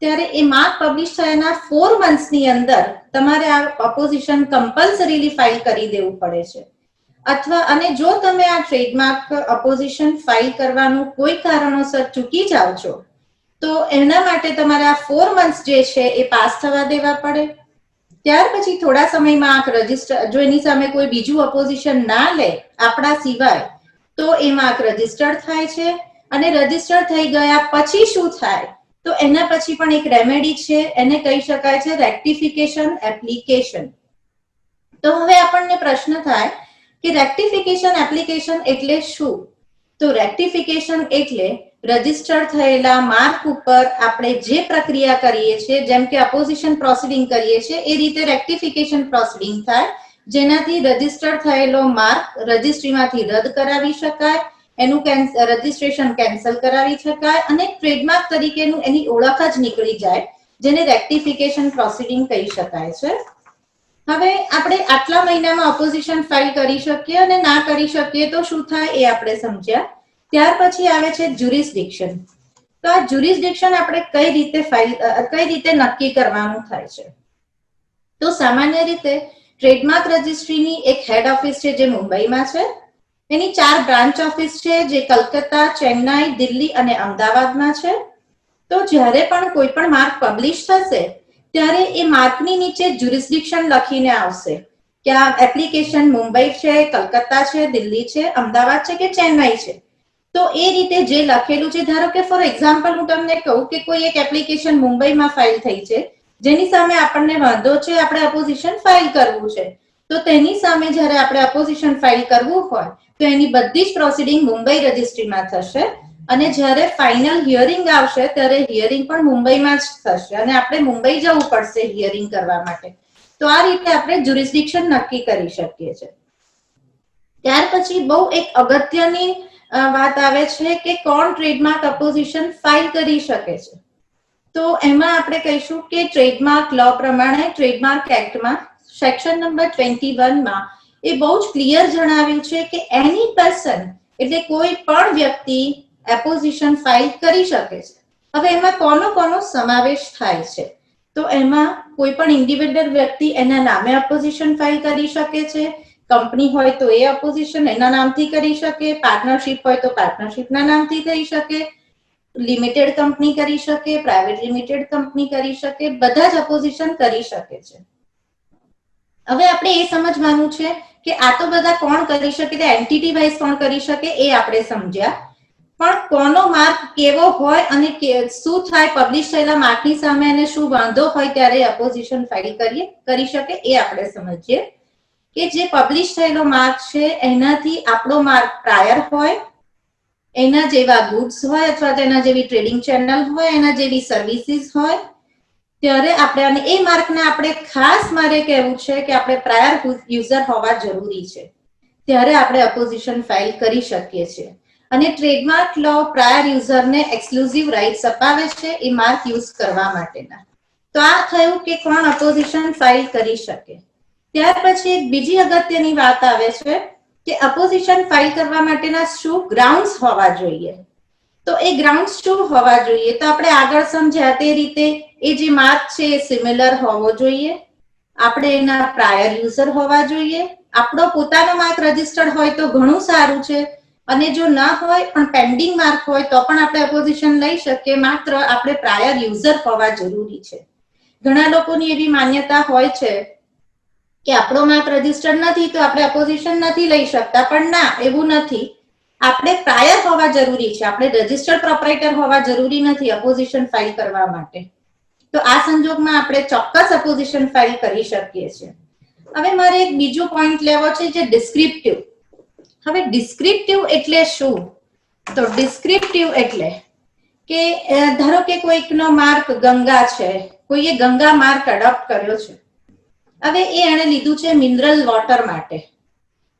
ત્યારે એ માર્ક પબ્લિશ થયાના 4 મંથ્સની અંદર તમારે આ અપોઝિશન કમ્પલસરીલી ફાઇલ કરી દેવું પડે છે. અથવા અને જો તમે આ ટ્રેડમાર્ક અપોઝિશન ફાઇલ કરવાનું કોઈ કારણોસર ચૂકી જાઓ છો તો એના માટે તમારે આ 4 મંથ્સ જે છે એ પાસ થવા દેવા પડે. ત્યાર પછી થોડા સમયમાં આ રજિસ્ટર જો એની સામે કોઈ બીજું અપોઝિશન ના લે આપણા સિવાય તો એ માર્ક રજિસ્ટર્ડ થાય છે અને રજિસ્ટર થઈ ગયા પછી શું થાય તો એના પછી પણ એક રેમેડી છે, એને કહી શકાય છે રેક્ટિફિકેશન એપ્લિકેશન. તો હવે આપણને પ્રશ્ન થાય કે રેક્ટિફિકેશન એપ્લિકેશન એટલે શું. તો રેક્ટિફિકેશન એટલે રજિસ્ટર્ડ થયેલા માર્ક ઉપર આપણે જે પ્રક્રિયા કરીએ છીએ, જેમ કે અપોઝિશન પ્રોસિડિંગ કરીએ છીએ એ રીતે રેક્ટિફિકેશન પ્રોસિડિંગ થાય જેનાથી રજિસ્ટર્ડ થયેલો માર્ક રજિસ્ટ્રીમાંથી રદ કરાવી શકાય, એનું રજિસ્ટ્રેશન કેન્સલ કરાવી શકાય અને ટ્રેડમાર્ક તરીકેનું એની ઓળખ જ નીકળી જાય, જેને રેક્ટિફિકેશન પ્રોસિડિંગ કહી શકાય છે. હવે આપણે આટલા મહિનામાં અપોઝિશન ફાઇલ કરી શકીએ અને ના કરી શકીએ તો શું થાય એ આપણે સમજ્યા. ત્યાર પછી આવે છે જ્યુરિસ્ડિક્શન. તો આ જ્યુરિસ્ડિક્શન આપણે કઈ રીતે નક્કી કરવાનું થાય છે. તો સામાન્ય રીતે ટ્રેડમાર્ક રજિસ્ટ્રીની એક હેડ ઓફિસ છે જે મુંબઈમાં છે. એની 4 બ્રાન્ચ ઓફિસ છે જે કલકત્તા, ચેન્નાઈ, દિલ્હી અને અમદાવાદમાં છે. તો જ્યારે પણ કોઈ પણ માર્ક પબ્લિશ થશે ત્યારે એ માર્કની નીચે જ્યુરિસ્ડિક્શન લખીને આવશે કે આ એપ્લિકેશન મુંબઈ છે, કલકત્તા છે, દિલ્હી છે, અમદાવાદ છે કે ચેન્નાઈ છે. તો એ રીતે જે લખેલું છે, ધારો કે ફોર એક્ઝામ્પલ હું તમને કહું કે કોઈ એક એપ્લિકેશન મુંબઈમાં ફાઇલ થઈ છે જેની સામે આપણને વાંધો છે, આપણે અપોઝિશન ફાઇલ કરવું છે તો તેની સામે જ્યારે આપણે અપોઝિશન ફાઇલ કરવું હોય તો એની બધી જ પ્રોસિડિંગ મુંબઈ રજિસ્ટ્રીમાં થશે અને જ્યારે ફાઇનલ હિયરિંગ આવશે ત્યારે હિયરિંગ પણ મુંબઈમાં જ થશે અને આપણે મુંબઈ જવું પડશે હિયરિંગ કરવા માટે. તો આ રીતે આપણે જ્યુરિસ્ડિક્શન નક્કી કરી શકીએ છીએ. ત્યાર પછી બહુ એક અગત્યની વાત આવે છે કે કોણ ટ્રેડમાર્ક અપોઝિશન ફાઇલ કરી શકે છે. તો એમાં આપણે કહીશું કે ટ્રેડમાર્ક લો પ્રમાણે ટ્રેડમાર્ક એક્ટમાં સેક્શન નંબર 21માં એ બહુ જ ક્લિયર જણાવ્યું છે કે એની પર્સન એટલે કોઈ પણ વ્યક્તિ એપોઝિશન ફાઇલ કરી શકે છે. હવે એમાં કોનો સમાવેશ થાય છે તો એમાં કોઈ પણ ઇન્ડિવિડ્યુઅલ વ્યક્તિ એના નામે અપોઝિશન ફાઇલ કરી શકે છે, કંપની હોય તો એ અપોઝિશન એના નામથી કરી શકે, પાર્ટનરશિપ હોય તો પાર્ટનરશિપના નામથી થઈ શકે, લિમિટેડ કંપની કરી શકે, પ્રાઇવેટ લિમિટેડ કંપની કરી શકે, બધા જ અપોઝિશન કરી શકે છે. હવે આપણે એ સમજવાનું છે કે આ તો બધા કોણ કરી શકે, એન્ટિટી વાઇઝ કોણ કરી શકે એ આપણે સમજ્યા, પણ કોનો માર્ક કેવો હોય અને શું થાય પબ્લિશ થયેલા માર્કની સામે અને શું વાંધો હોય ત્યારે અપોઝિશન ફાઇલ કરી શકે એ આપણે સમજીએ કે જે પબ્લિશ થયેલો માર્ક છે એનાથી આપણો માર્ક પ્રાયર હોય, એના જેવા ગુડ્સ હોય અથવા તેના જેવી ટ્રેડિંગ ચેનલ હોય, એના જેવી સર્વિસીસ હોય, ત્યારે આપણે અને એ માર્કને આપણે ખાસ મારે કહેવું છે કે આપણે પ્રાયર યુઝર હોવા જરૂરી છે, ત્યારે આપણે અપોઝિશન ફાઇલ કરી શકીએ છીએ. અને ટ્રેડમાર્ક લો પ્રાયર યુઝરને એક્સક્લુઝિવ રાઇટ્સ અપાવે છે એ માર્ક યુઝ કરવા માટેના. તો આ થયું કે કોણ અપોઝિશન ફાઇલ કરી શકે. ત્યાર પછી એક બીજી અગત્યની વાત આવે છે કે અપોઝિશન ફાઇલ કરવા માટેના શું ગ્રાઉન્ડ્સ હોવા જોઈએ. તો એ ગ્રાઉન્ડ્સ શું હોવા જોઈએ, તો આપણે આગળ સમજ્યા તે રીતે એ જે માર્ક છે એ સિમિલર હોવો જોઈએ, આપણે એના પ્રાયર યુઝર હોવા જોઈએ, આપણો પોતાનો માર્ક રજીસ્ટર્ડ હોય તો ઘણું સારું છે, અને જો ન હોય પણ પેન્ડિંગ માર્ક હોય તો પણ આપણે અપોઝિશન લઈ શકીએ, માત્ર આપણે પ્રાયર યુઝર હોવા જરૂરી છે. ઘણા લોકોની એવી માન્યતા હોય છે કે આપણો માર્ક રજીસ્ટર્ડ નથી તો આપણે અપોઝિશન નથી લઈ શકતા, પણ ના, એવું નથી. આપણે પ્રાયર હોવા જરૂરી છે, આપણે રજીસ્ટર્ડ પ્રોપરાઇટર હોવા જરૂરી નથી અપોઝિશન ફાઇલ કરવા માટે. તો આ સંજોગમાં આપણે ચોક્કસ અપોઝિશન ફાઇલ કરી શકીએ છીએ. હવે મારે એક બીજો પોઈન્ટ લેવો છે જે ડિસ્ક્રિપ્ટિવ. હવે ડિસ્ક્રિપ્ટિવ એટલે શું, તો ડિસ્ક્રિપ્ટિવ એટલે કે ધારો કે કોઈકનો માર્ક ગંગા છે, કોઈએ ગંગા માર્ક એડોપ્ટ કર્યો છે. હવે એ એણે લીધું છે મિનરલ વોટર માટે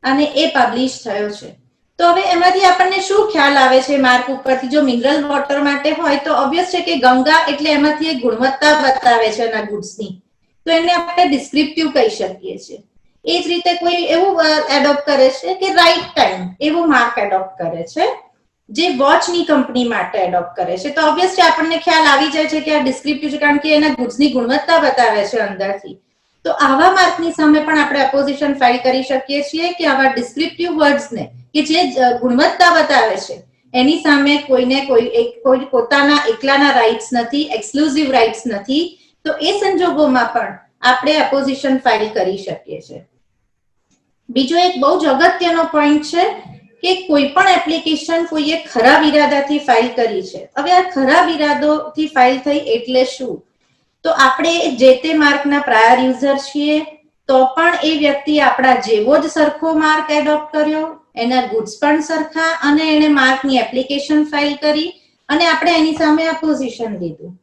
અને એ પબ્લિશ થયો છે. તો હવે એમાંથી આપણને શું ખ્યાલ આવે છે માર્ક ઉપરથી, જો મિનરલ વોટર માટે હોય તો ઓબ્વિયસ છે કે ગંગા એટલે એમાંથી એક ગુણવત્તા બતાવે છે એના ગુડ્સની, તો એને આપણે ડિસ્ક્રિપ્ટિવ કહી શકીએ છીએ. એ જ રીતે કોઈ એવું એડોપ્ટ કરે છે કે રાઈટ ટાઈમ, એવું માર્ક એડોપ્ટ કરે છે જે વોચની કંપની માટે એડોપ્ટ કરે છે, તો ઓબ્વિયસલી આપણને ખ્યાલ આવી જાય છે કે આ ડિસ્ક્રિપ્ટિવ છે, કારણ કે એના ગુડ્સની ગુણવત્તા બતાવે છે અંદરથી. તો આવા માર્કની સામે પણ આપણે અપોઝિશન ફાઇલ કરી શકીએ છીએ કે આવા ડિસ્ક્રિપ્ટિવ વર્ડ્સને કે જે ગુણવત્તા બતાવે છે એની સામે કોઈ પોતાના એકલાના રાઇટ્સ નથી, એક્સક્લુઝિવ રાઇટ્સ નથી, તો એ સંજોગોમાં પણ આપણે અપોઝિશન ફાઇલ કરી શકીએ છીએ. બીજો એક બહુ જ અગત્યનો પોઈન્ટ છે કે કોઈ પણ એપ્લિકેશન કોઈએ ખરાબ ઈરાદાથી ફાઇલ કરી છે. હવે આ ખરાબ ઈરાદોથી ફાઇલ થઈ એટલે શું, તો આપણે જે તે માર્કના પ્રાયર યુઝર છીએ તો પણ એ વ્યક્તિ આપણા જેવો જ સરખો માર્ક એડોપ્ટ કર્યો, એના ગુડ્સ પણ સરખા, અને એને માર્કની એપ્લિકેશન ફાઇલ કરી અને આપણે એની સામે અપોઝિશન લીધું.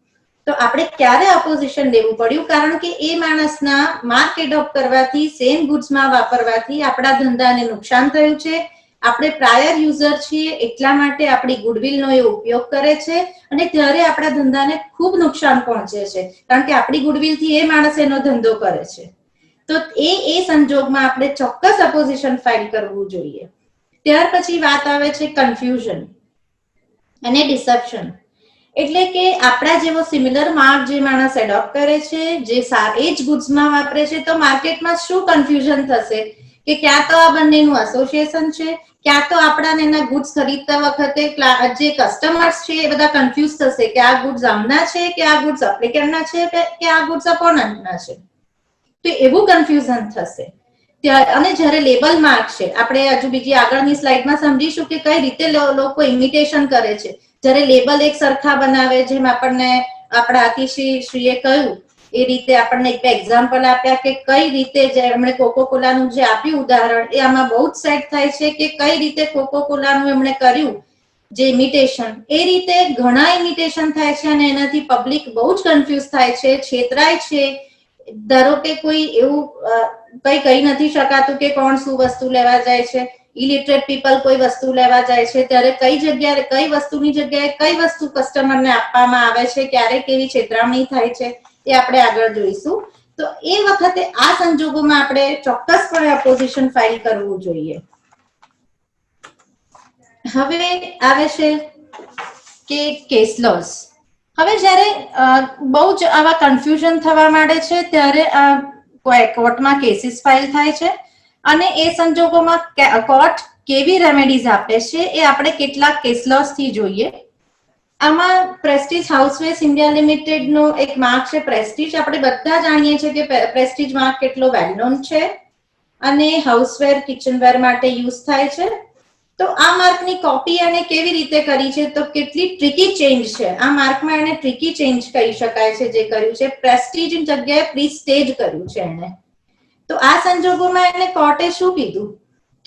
તો આપણે ક્યારે અપોઝિશન લેવું પડ્યું, કારણ કે એ માણસના માર્ક એડોપ્ટ કરવાથી, સેમ ગુડ્સમાં વાપરવાથી આપણા ધંધાને નુકસાન થયું છે. આપણે પ્રાયર યુઝર છીએ એટલા માટે આપણી ગુડવિલનો એ ઉપયોગ કરે છે અને ત્યારે આપણા ધંધાને ખૂબ નુકસાન પહોંચે છે, કારણ કે આપણી ગુડવિલથી એ માણસ એનો ધંધો કરે છે. તો એ સંજોગમાં આપણે ચોક્કસ અપોઝિશન ફાઇલ કરવું જોઈએ. ત્યાર પછી વાત આવે છે કન્ફ્યુઝન અને ડિસેપ્શન. એટલે કે આપણા જેવો સિમિલર માર્ક જે માણસ એડોપ્ટ કરે છે, જે એ જ ગુડ્સમાં વાપરે છે, તો માર્કેટમાં શું કન્ફ્યુઝન થશે કે ક્યાં તો આ બંનેનું એસોસિએશન છે, ક્યાં તો આપણાને એના ગુડ્સ ખરીદતા વખતે જે કસ્ટમર્સ છે એ બધા કન્ફ્યુઝ થશે કે આ ગુડ્સ આમના છે કે આ ગુડ્સ એપ્લિકન્ટના છે કે આ ગુડ્સ અપોનન્ટના છે. તો એવું કન્ફ્યુઝન થશે. અને જ્યારે લેબલ માર્ક છે, આપણે હજુ બીજી આગળની સ્લાઇડમાં સમજીશું કે કઈ રીતે લોકો ઇમિટેશન કરે છે. જ્યારે લેબલ એક સરખા બનાવે, જેમ આપણને આપણા આતિશીશ્રીએ કહ્યું એ રીતે આપણને એક એક્ઝામ્પલ આપ્યા કે કઈ રીતે એમણે કોકોકોલાનું જે આપ્યું ઉદાહરણ, એ આમાં બહુ જ સેટ થાય છે કે કઈ રીતે કોકોકોલાનું એમણે કર્યું જે ઇમિટેશન, એ રીતે ઘણા ઇમિટેશન થાય છે અને એનાથી પબ્લિક બહુ જ કન્ફ્યુઝ થાય છે, છેતરાય છે. ધારો કે કોઈ એવું કઈ કહી નથી શકાતું કે કોણ શું વસ્તુ લેવા જાય છે, ઇલિટરેટ પીપલ કોઈ વસ્તુ લેવા જાય છે ત્યારે કઈ જગ્યાએ કઈ વસ્તુની જગ્યાએ કઈ વસ્તુ કસ્ટમરને આપવામાં આવે છે, ક્યારે કેવી છેતરામણી થાય છે, એ આપણે આગળ જોઈશું. તો એ વખતે આ સંજોગોમાં આપણે ચોક્કસપણે અપોઝિશન ફાઇલ કરવું જોઈએ. હવે આવે છે કે કેસ લોસ. હવે જ્યારે બહુ જ આવા કન્ફ્યુઝન થવા માંડે છે ત્યારે કોર્ટમાં કેસીસ ફાઇલ થાય છે અને એ સંજોગોમાં કોર્ટ કેવી રેમેડીઝ આપે છે એ આપણે કેટલાક કેસ લોસ થી જોઈએ. આમાં પ્રેસ્ટીજ હાઉસવેસ ઇન્ડિયા લિમિટેડ નો એક માર્ક છે પ્રેસ્ટીજ. આપણે બધા જાણીએ છીએ કે પ્રેસ્ટીજ માર્ક કેટલો વેલ નોન છે અને હાઉસવેર કિચનવેર માટે યુઝ થાય છે. તો આ માર્કની કોપી એને કેવી રીતે કરી છે, તો કેટલી ટ્રિકી ચેન્જ છે આ માર્કમાં, એને ટ્રિકી ચેન્જ કહી શકાય છે જે કર્યું છે. પ્રેસ્ટીજ જગ્યાએ પ્રીસ્ટેજ કર્યું છે એને. તો આ સંજોગોમાં એને કોર્ટે શું કીધું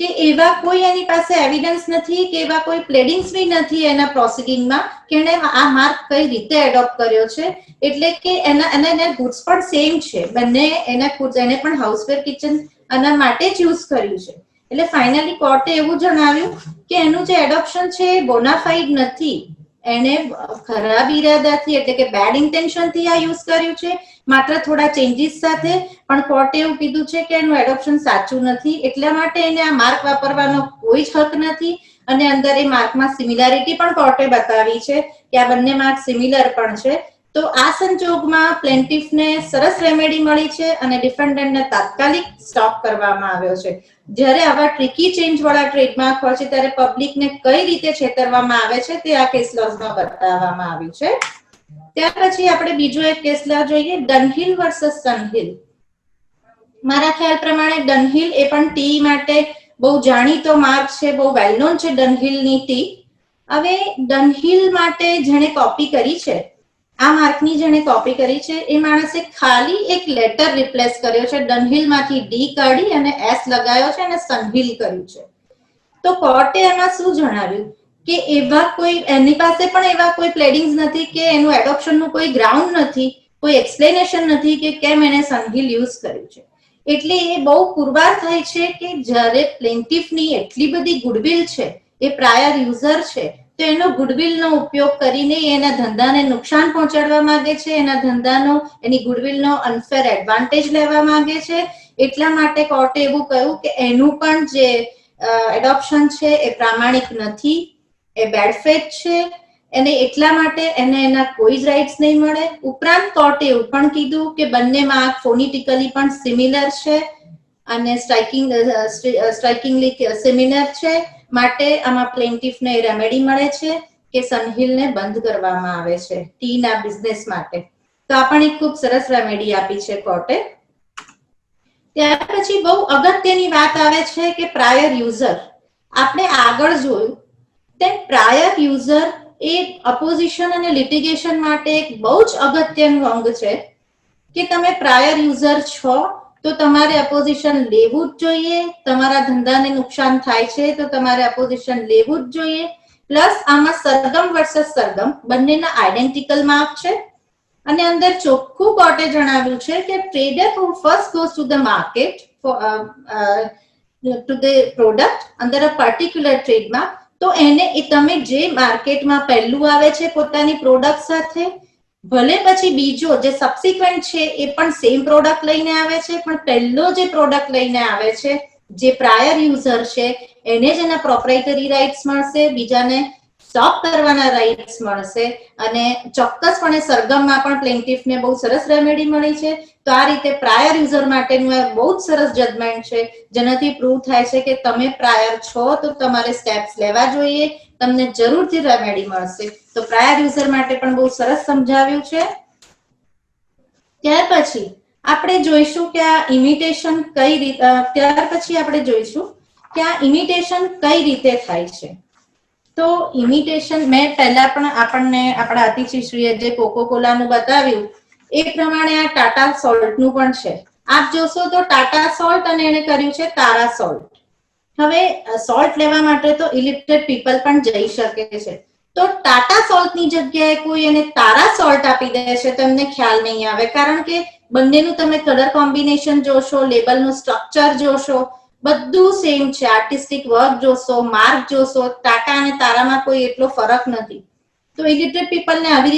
કે એવા કોઈ એની પાસે એવિડન્સ નથી કે એવા કોઈ પ્લેડિંગ્સ બી નથી એના પ્રોસિડિંગમાં કે એણે આ માર્ક કઈ રીતે એડોપ્ટ કર્યો છે. એટલે કે એના ગુડ્સ પણ સેમ છે, બંને એના ગુડ્સ એને પણ હાઉસવેર કિચન આના માટે જ યુઝ કર્યું છે. એટલે ફાઇનલી કોર્ટે એવું જણાવ્યું કે એનું જે એડોપ્શન છે એ બોનાફાઇડ નથી, એને ખરાબ ઈરાદાથી એટલે કે બેડ ઇન્ટેન્શનથી આ યુઝ કર્યું છે, માત્ર થોડા ચેન્જીસ સાથે. પણ કોર્ટે એવું કીધું છે કે એનું એડોપ્શન સાચું નથી, એટલા માટે એને આ માર્ક વાપરવાનો કોઈ જ હક નથી. અને અંદર એ માર્કમાં સિમિલારિટી પણ કોર્ટે બતાવી છે કે આ બંને માર્ક સિમિલર પણ છે. તો આ સંજોગમાં પ્લેન્ટિફને સરસ રેમેડી મળી છે અને ડિફેન્ડન્ટને તાત્કાલિક સ્ટોપ કરવામાં આવ્યો છે. જ્યારે આવા ટ્રિકી ચેન્જ વાળા ટ્રેડમાર્ક હોય છે ત્યારે પબ્લિકને કઈ રીતે છેતરવામાં આવે છે તે આ કેસ લોઝમાં બતાવવામાં આવ્યું છે. ત્યાર પછી આપણે બીજો એક કેસ લો જોઈએ, ડનહિલ વર્સસ સનહિલ. મારા ખ્યાલ પ્રમાણે ડનહિલ એ પણ ટી માટે બહુ જાણીતો માર્ક છે, બહુ વેલ નોન છે ડનહિલની ટી. હવે ડનહિલ માટે જેણે કોપી કરી છે, આ માર્કની જેણે કોપી કરી છે એ માણસે ખાલી એક લેટર રિપ્લેસ કર્યો છે, ડનહિલ માંથી ડી કાઢી અને એસ લગાવ્યો છે અને સનહિલ કર્યું છે. તો કોર્ટે એમાં શું જણાવ્યું કે એવા કોઈ એની પાસે પણ એવા કોઈ પ્લેડિંગ્સ નથી કે એનું એડોપ્શનનું કોઈ ગ્રાઉન્ડ નથી, કોઈ એક્સપ્લેનેશન નથી કે કેમ એને સનહિલ યુઝ કર્યું છે. એટલે એ બહુ પુરવાર થાય છે કે જ્યારે પ્લેન્ટિફની એટલી બધી ગુડવિલ છે, એ પ્રાયર યુઝર છે, તો એનો ગુડવિલનો ઉપયોગ કરીને એના ધંધાને નુકસાન પહોંચાડવા માંગે છે, એના ધંધાનો એની ગુડવિલનો અનફેર એડવાન્ટેજ લેવા માંગે છે. એટલા માટે કોર્ટે એવું કહ્યું કે એનું પણ જે એડોપ્શન છે એ પ્રામાણિક નથી, એ બેડ ફેથ છે, એને એટલા માટે એને એના કોઈ જ રાઇટ્સ નહીં મળે. ઉપરાંત કોર્ટે એવું પણ કીધું કે બંને માર્ક ફોનિટિકલી પણ સિમિલર છે અને સ્ટ્રાઇકિંગલી સિમિલર છે, માટે આમાં પ્લેન્ટિફને રેમેડી મળે છે કે સનહિલને બંધ કરવામાં આવે છે ટીના બિઝનેસ માટે. તો આ પણ એક ખૂબ સરસ રેમેડી આપી છે કોર્ટે. ત્યાર પછી બહુ અગત્યની વાત આવે છે કે પ્રાયર યુઝર. આપણે આગળ જોયું તેમ પ્રાયર યુઝર એ અપોઝિશન અને લિટિગેશન માટે એક બહુ જ અગત્યનું અંગ છે કે તમે પ્રાયર યુઝર છો તો તમારે અપોઝિશન લેવું જ જોઈએ. તમારા ધંધાને નુકસાન થાય છે તો તમારે અપોઝિશન લેવું જ જોઈએ. પ્લસ આમાં સરગમ વર્સસ સરગમ બંનેના આઈડેન્ટિકલ માર્ક છે અને અંદર ચોખ્ખું કોર્ટે જણાવ્યું છે કે trader who first goes to the market for to the product under a particular trademark, તો એને એ તમે જે માર્કેટમાં પહેલું આવે છે પોતાની પ્રોડક્ટ સાથે, ભલે પછી બીજો જે સબસિક્વન્ટ છે એ પણ સેમ પ્રોડક્ટ લઈને આવે છે, પણ પહેલો જે પ્રોડક્ટ લઈને આવે છે જે પ્રાયર યુઝર છે એને જ એના પ્રોપ્રાઇટરી રાઇટ્સ મળશે, બીજાને સ્ટોપ કરવાના રાઇટ્સ મળશે. અને ચોક્કસપણે સરગમમાં પણ પ્લેન્ટિફને બહુ સરસ રેમેડી મળી છે. તો આ રીતે પ્રાયર યુઝર માટેનું આ બહુ જ સરસ જજમેન્ટ છે, જેનાથી પ્રૂવ થાય છે કે તમે પ્રાયર છો તો તમારે સ્ટેપ્સ લેવા જોઈએ, તમને જરૂરથી રેમેડી મળશે. તો પ્રાયર યુઝર માટે પણ બહુ સરસ સમજાવ્યું છે. ત્યાર પછી આપણે જોઈશું કે આ ઇમિટેશન કઈ રીતે કઈ રીતે થાય છે. તો ઇમિટેશન મેં પહેલા પણ આપણને આપણા અતિથિશ્રીએ જે કોકોકોલાનું બતાવ્યું એ પ્રમાણે આ ટાટા સોલ્ટનું પણ છે. આપ જોશો તો ટાટા સોલ્ટ અને એને કર્યું છે તારા સોલ્ટ. હવે સોલ્ટ લેવા માટે તો ઇલિટરેટ પીપલ પણ જઈ શકે છે, તો ટાટા સોલ્ટની જગ્યાએ કોઈ એને તારા સોલ્ટ આપી દે છે તો એમને ખ્યાલ નહીં આવે, કારણ કે બંનેનું તમે કલર કોમ્બિનેશન જોશો, લેબલનું સ્ટ્રક્ચર જોશો, બધું સેમ છે. આર્ટિસ્ટિક વર્ક જોશો, માર્ક જોશો, ટાટા અને તારામાં કોઈ એટલો ફરક નથી. તો ઇલિટરેટ પીપલને આવી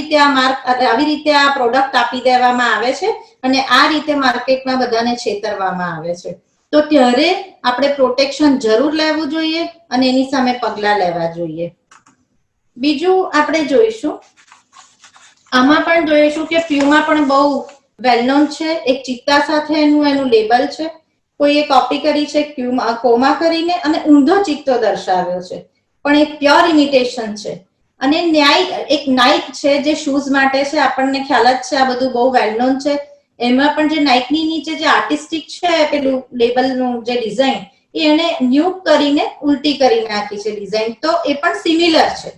રીતે આ પ્રોડક્ટ આપી દેવામાં આવે છે અને આ રીતે માર્કેટમાં બધાને છેતરવામાં આવે છે. તો ત્યારે આપણે પ્રોટેક્શન જરૂર લેવું જોઈએ અને એની સામે પગલા લેવા જોઈએ. બીજું આપણે જોઈશું, આમાં પણ જોઈશું કે પ્યુમા પણ બહુ વેલ નોન છે. એક ચિત્તા સાથે એનું લેબલ છે, કોઈએ કોપી કરી છે કોમા કરીને અને ઊંધો ચિત્તો દર્શાવ્યો છે, પણ એક પ્યોર ઇમિટેશન છે. અને એક નાઇક છે જે શૂઝ માટે છે, આપણને ખ્યાલ જ છે, આ બધું બહુ વેલ નોન છે. એમાં પણ જે નાઇકની નીચે જે આર્ટિસ્ટિક છે પેલું લેબલનું જે ડિઝાઇન એને ન્યૂક કરીને ઉલટી કરી નાખી છે ડિઝાઇન, તો એ પણ સિમિલર છે.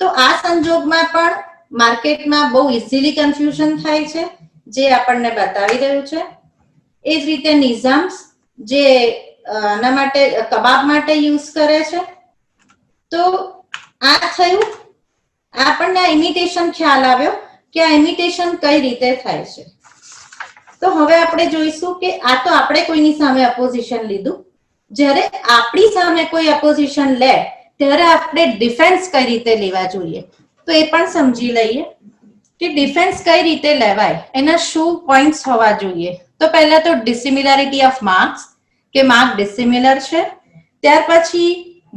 તો આ સંજોગમાં પણ માર્કેટમાં બહુ ઇઝીલી કન્ફ્યુઝન થાય છે, જે આપણને બતાવી રહ્યું છે. એ જ રીતે નિઝામ્સ જે આના માટે કબાબ માટે યુઝ કરે છે. તો આ થયું, આપણને આ ઇમિટેશન ખ્યાલ આવ્યો કે આ ઇમિટેશન કઈ રીતે થાય છે. તો હવે આપણે જોઈશું કે આ તો આપણે કોઈની સામે અપોઝિશન લીધું, જ્યારે આપણી સામે કોઈ અપોઝિશન લે ત્યારે આપણે ડિફેન્સ કઈ રીતે લેવા જોઈએ, તો એ પણ સમજી લઈએ કે ડિફેન્સ કઈ રીતે લેવાય, એના શું પોઈન્ટ્સ હોવા જોઈએ. તો પહેલા તો ડિસિમિલારિટી ઓફ માર્ક્સ, કે માર્ક ડિસિમિલર છે. ત્યાર પછી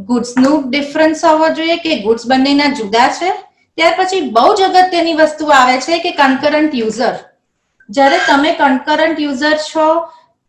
ગુડ્સનું ડિફરન્સ હોવો જોઈએ કે ગુડ્સ બંનેના જુદા છે. ત્યાર પછી બહુ જ અગત્યની વસ્તુ આવે છે કે કન્કરન્ટ યુઝર. જ્યારે તમે કન્કરન્ટ યુઝર છો,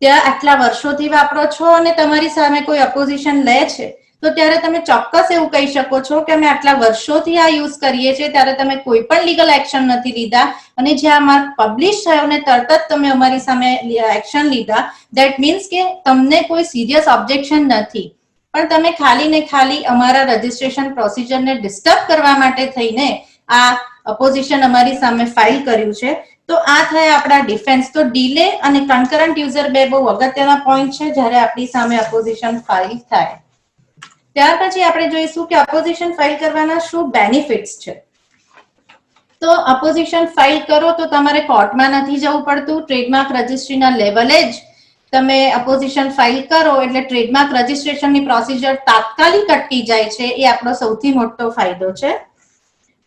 ત્યાં આટલા વર્ષોથી વાપરો છો અને તમારી સામે કોઈ અપોઝિશન લે છે, તો ત્યારે તમે ચોક્કસ એવું કહી શકો છો કે અમે આટલા વર્ષોથી આ યુઝ કરીએ છીએ, ત્યારે તમે કોઈ પણ લીગલ એક્શન નથી લીધા અને જ્યાં માર્ક પબ્લિશ થયો ને તરત જ તમે અમારી સામે એક્શન લીધા. ધેટ મીન્સ કે તમને કોઈ સિરિયસ ઓબ્જેક્શન નથી, પણ તમે ખાલી ને ખાલી અમારા રજીસ્ટ્રેશન પ્રોસિજરને ડિસ્ટર્બ કરવા માટે થઈને આ અપોઝિશન અમારી સામે ફાઇલ કર્યું છે. તો આ થયા આપણા ડિફેન્સ. તો ડીલે અને કન્કરન્ટ યુઝર બે બહુ અગત્યના પોઈન્ટ છે જ્યારે આપણી સામે અપોઝિશન ફાઇલ થાય. ત્યાર પછી આપણે જોઈશું કે અપોઝિશન ફાઇલ કરવાના શું બેનિફિટ્સ છે. તો અપોઝિશન ફાઇલ કરો તો તમારે કોર્ટમાં નથી જવું પડતું. ટ્રેડમાર્ક રજિસ્ટ્રીના લેવલે જ તમે અપોઝિશન ફાઇલ કરો એટલે ટ્રેડમાર્ક રજિસ્ટ્રેશનની પ્રોસિજર તાત્કાલિક અટકી જાય છે. એ આપણો સૌથી મોટો ફાયદો છે.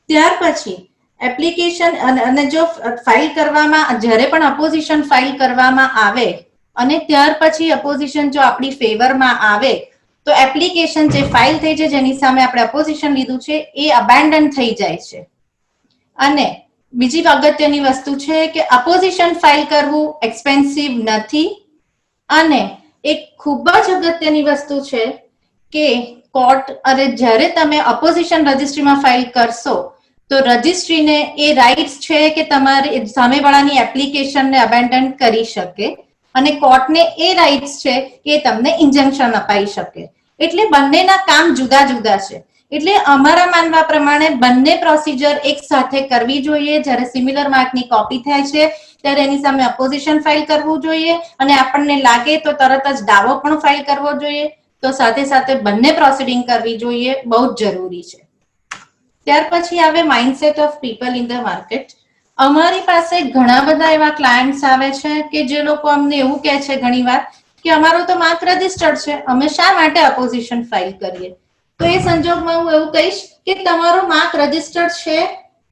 ત્યાર પછી એપ્લિકેશન અને જો ફાઇલ કરવામાં, જ્યારે પણ અપોઝિશન ફાઇલ કરવામાં આવે અને ત્યાર પછી અપોઝિશન જો આપણી ફેવરમાં આવે તો એપ્લિકેશન જે ફાઇલ થઈ છે, જેની સામે આપણે અપોઝિશન લીધું છે, એ અબેન્ડન થઈ જાય છે. અને બીજી અગત્યની વસ્તુ છે કે અપોઝિશન ફાઇલ કરવું એક્સપેન્સિવ નથી. અને એક ખૂબ જ અગત્યની વસ્તુ છે કે કોર્ટ, અને જ્યારે તમે અપોઝિશન રજિસ્ટ્રીમાં ફાઇલ કરશો તો રજિસ્ટ્રીને એ રાઇટ્સ છે કે તમારી સામેવાળાની એપ્લિકેશનને અબેન્ડન કરી શકે અને કોર્ટને એ રાઇટ્સ છે કે તમને ઇન્જંક્શન અપાઈ શકે. એટલે બંનેના કામ જુદા જુદા છે. એટલે અમારા માનવા પ્રમાણે બંને પ્રોસિજર એક સાથે કરવી જોઈએ. જ્યારે સિમિલર માર્કની કોપી થાય છે ત્યારે એની સામે અપોઝિશન ફાઇલ કરવું જોઈએ અને આપણને લાગે તો તરત જ દાવો પણ ફાઇલ કરવો જોઈએ. તો સાથે સાથે બંને પ્રોસિડિંગ કરવી જોઈએ, બહુ જ જરૂરી છે. ત્યાર પછી આવે mindset of people in the market. અમારી પાસે ઘણા બધા એવા ક્લાયન્ટ્સ આવે છે કે જે લોકો અમને એવું કહે છે ઘણીવાર કે અમારો તો માર્ક રજિસ્ટર્ડ છે, અમે શા માટે અપોઝિશન ફાઇલ કરીએ. તો એ સંજોગમાં હું એવું કહીશ કે તમારો માર્ક રજિસ્ટર્ડ છે,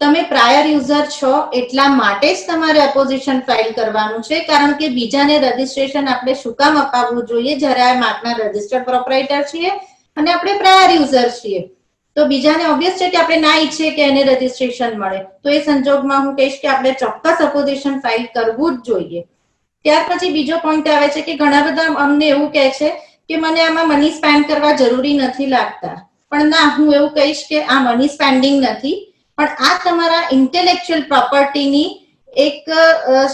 તમે પ્રાયર યુઝર છો, એટલા માટે જ તમારે અપોઝિશન ફાઇલ કરવાનું છે. કારણ કે બીજાને રજિસ્ટ્રેશન આપણે શું કામ અપાવવું જોઈએ જ્યારે આ માર્કના રજિસ્ટર્ડ પ્રોપરાઇટર છીએ અને આપણે પ્રાયર યુઝર છીએ. તો બીજાને ઓબ્વિયસ છે કે આપણે ના ઈચ્છીએ કે એને રજિસ્ટ્રેશન મળે. તો એ સંજોગમાં હું કહીશ કે આપણે ચોક્કસ અપોઝિશન ફાઇલ કરવું જ જોઈએ. ત્યાર પછી બીજો પોઈન્ટ આવે છે કે ઘણા બધા અમને એવું કહે છે કે મને આમાં મની સ્પેન્ડ કરવા જરૂરી નથી લાગતા. પણ ના, હું એવું કહીશ કે આ મની સ્પેન્ડિંગ નથી, પણ આ તમારા ઇન્ટેલેક્ચ્યુઅલ પ્રોપર્ટીની એક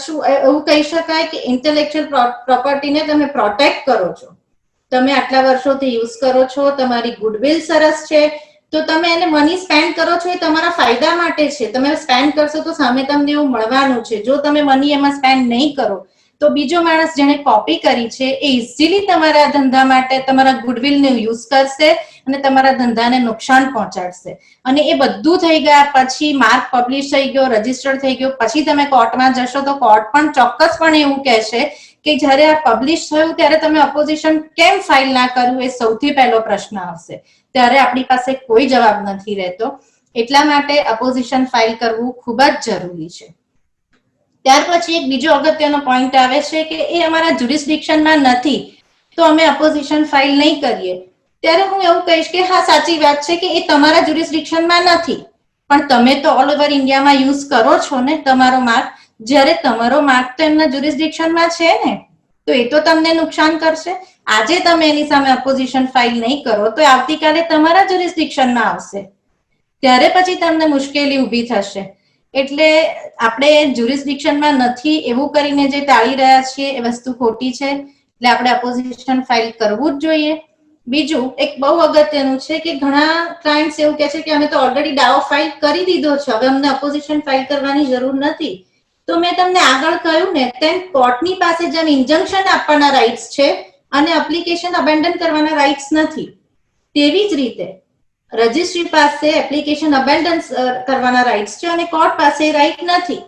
શું એવું કહી શકાય કે ઇન્ટેલેક્ચ્યુઅલ પ્રોપર્ટીને તમે પ્રોટેક્ટ કરો છો. તમે આટલા વર્ષોથી યુઝ કરો છો, તમારી ગુડવિલ સરસ છે, તો તમે એને મની સ્પેન્ડ કરો છો એ તમારા ફાયદા માટે છે. તમે સ્પેન્ડ કરશો તો સામે તમને એવું મળવાનું છે. જો તમે મની એમાં સ્પેન્ડ નહીં કરો તો બીજો માણસ જેને કોપી કરી છે એ ઇઝીલી તમારા ધંધા માટે તમારા ગુડવિલને યુઝ કરશે અને તમારા ધંધાને નુકસાન પહોંચાડશે. અને એ બધું થઈ ગયા પછી માર્ક પબ્લિશ થઈ ગયો, રજિસ્ટર થઈ ગયો, પછી તમે કોર્ટમાં જશો તો કોર્ટ પણ ચોક્કસપણે એવું કહેશે કે જ્યારે આ પબ્લિશ થયું ત્યારે તમે અપોઝિશન કેમ ફાઇલ ના કર્યું, એ સૌથી પહેલો પ્રશ્ન આવશે. ત્યારે આપણી પાસે કોઈ જવાબ નથી રહેતો. એટલા માટે અપોઝિશન ફાઇલ કરવું ખૂબ જ જરૂરી છે. ત્યાર પછી એક બીજો અગત્યનો પોઈન્ટ આવે છે કે એ અમારા જ્યુરિસ્ડિક્શનમાં નથી તો અમે અપોઝિશન ફાઇલ નહીં કરીએ. ત્યારે હું એવું કહીશ કે હા, સાચી વાત છે કે એ તમારા જ્યુરિસ્ડિક્શનમાં નથી, પણ તમે તો ઓલ ઓવર ઇન્ડિયામાં યુઝ કરો છો ને તમારો માર્ક. જ્યારે તમારો માર્ક તો એમના જ્યુરિસ્ડિક્શનમાં છે ને, તો એ તો તમને નુકસાન કરશે. આજે તમે એની સામે અપોઝિશન ફાઇલ નહીં કરો તો આવતીકાલે તમારા જ્યુરિસ્ડિક્શનમાં આવશે, ત્યારે પછી તમને મુશ્કેલી ઊભી થશે. એટલે આપણે જ્યુરિસ્ડિક્શનમાં નથી એવું કરીને જે ટાળી રહ્યા છીએ એ વસ્તુ ખોટી છે. એટલે આપણે અપોઝિશન ફાઇલ કરવું જ જોઈએ. બીજું એક બહુ અગત્યનું છે કે ઘણા ક્લાયન્ટ્સ એવું કહે છે કે અમે તો ઓલરેડી દાવો ફાઇલ કરી દીધો છે, હવે અમને અપોઝિશન ફાઇલ કરવાની જરૂર નથી. તો મેં તમને આગળ કહ્યું ને તેમ કોર્ટની પાસે જેમ ઇન્જંક્શન આપવાના રાઇટ્સ છે, અને એપ્લિકેશન અબેન્ડન કરવાના રાઇટ્સ નથી. તેવી જ રીતે રજિસ્ટ્રી પાસે એપ્લિકેશન અબેન્ડન કરવાના રાઇટ્સ છે અને કોર્ટ પાસે રાઇટ નથી.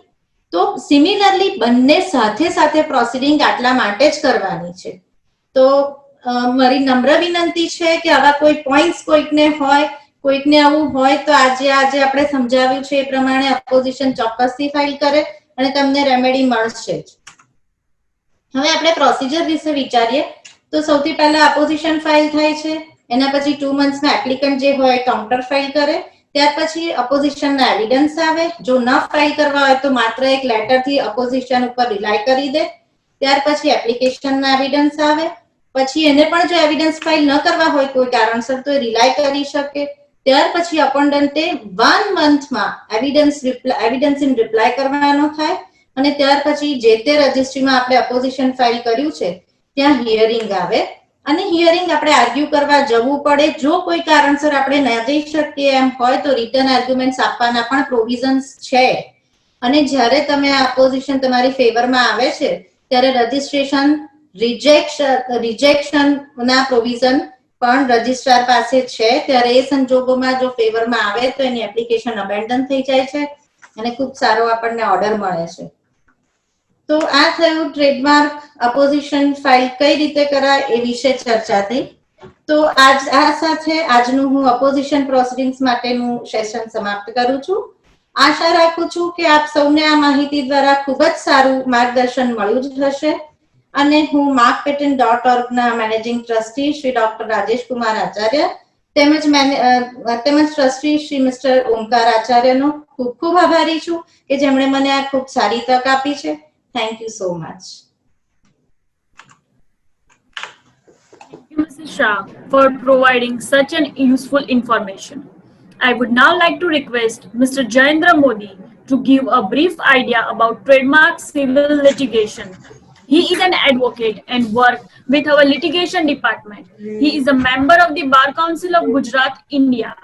તો સિમિલરલી બંને સાથે સાથે પ્રોસિડિંગ આટલા માટે જ કરવાની છે. તો મારી નમ્ર વિનંતી છે કે આવા કોઈ પોઈન્ટ્સ કોઈકને હોય, કોઈકને આવું હોય તો આજે આપણે સમજાવ્યું છે એ પ્રમાણે અપોઝિશન ચોક્કસથી ફાઇલ કરે અને તમને રેમેડી મળશે જ. હવે આપણે પ્રોસિજર વિશે વિચારીએ તો સૌથી પહેલા અપોઝિશન ફાઇલ થાય છે, એના પછી 2 મંથ્સમાં એપ્લિકન્ટ જે હોય કાઉન્ટર ફાઇલ કરે, ત્યાર પછી અપોઝિશનના એવિડન્સ આવે. જો ન ફાઇલ કરવા હોય તો માત્ર એક લેટરથી અપોઝિશન ઉપર રિલાય કરી દે. ત્યાર પછી એપ્લિકેશનના એવિડન્સ આવે. પછી એને પણ જો એવિડન્સ ફાઇલ ન કરવા હોય કોઈ કારણસર તો એ રિલાય કરી શકે. ત્યાર પછી અપોન્ડન્ટે 1 મંથમાં એવિડન્સ ઇન રિપ્લાય કરવાનો થાય અને ત્યાર પછી જે તે રજિસ્ટ્રીમાં આપણે અપોઝિશન ફાઇલ કર્યું છે ત્યાં હિયરિંગ આવે અને હિયરિંગ આપણે આર્ગ્યુ કરવા જવું પડે. જો કોઈ કારણસર આપણે ન જઈ શકીએ એમ હોય તો રિટર્ન આર્ગ્યુમેન્ટ્સ આપવાના પણ પ્રોવિઝન્સ છે. અને જ્યારે તમે આ અપોઝિશન તમારી ફેવરમાં આવે છે ત્યારે રજિસ્ટ્રેશન રિજેક્શન ના પ્રોવિઝન પણ રજિસ્ટ્રાર પાસે છે. ત્યારે એ સંજોગોમાં જો ફેવરમાં આવે તો એની એપ્લિકેશન અબેન્ડન થઈ જાય છે અને ખૂબ સારો આપણને ઓર્ડર મળે છે. તો આ થયું ટ્રેડમાર્ક અપોઝિશન ફાઇલ કઈ રીતે કરાય એ વિશે ચર્ચા થઈ. તો આ સાથે આજનું હું અપોઝિશન પ્રોસિડિંગ્સ માટેનું સેશન સમાપ્ત કરું છું. આશા રાખું છું કે આપ સૌને આ માહિતી દ્વારા ખૂબ જ સારું માર્ગદર્શન મળ્યું જ હશે અને હું markpatent.org ના managing trustee Shri doctor Rajesh Kumar Acharya તેમજ ટ્રસ્ટી શ્રી મિસ્ટર ઓમકાર આચાર્યનો ખૂબ ખૂબ આભારી છું કે જેમણે મને આ ખૂબ સારી તક આપી છે. Thank you so much. Thank you, Mrs. Shah, for providing such an useful information. I would now like to request Mr. Jayendra Modi to give a brief idea about trademark civil litigation. He is an advocate and works with our litigation department. He is a member of the Bar Council of Gujarat, India.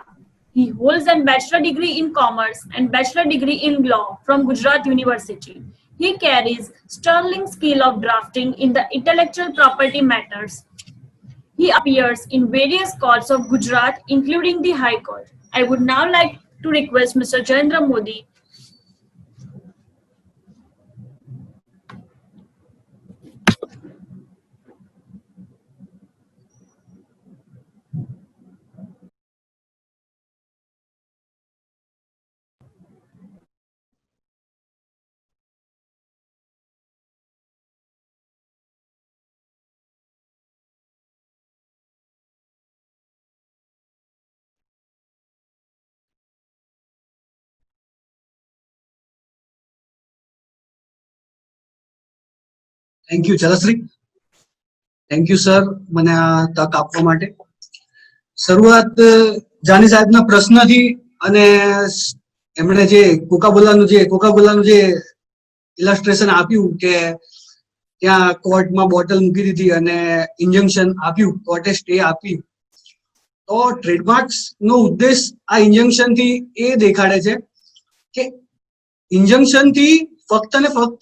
He holds a bachelor degree in commerce and bachelor degree in law from Gujarat University. He carries sterling skill of drafting in the intellectual property matters. He appears in various courts of Gujarat, including the High Court. I would now like to request Mr. Jayendra Modi. Thank you ચલશ્રી. Thank you sir મને આ તક આપવા માટે. શરૂઆત જાની સાહેબના પ્રશ્નથી અને એમણે જે કોકાકોલાનું જે ઇલસ્ટ્રેશન આપ્યું કે ત્યાં કોર્ટમાં બોટલ મૂકી દીધી અને ઇન્જંક્શન આપ્યું, કોર્ટે સ્ટે આપી. તો ટ્રેડમાર્ક્સ નો ઉદ્દેશ આ ઇન્જંક્શન થી એ દેખાડે છે કે ઇન્જંક્શન થી ફક્ત ને ફક્ત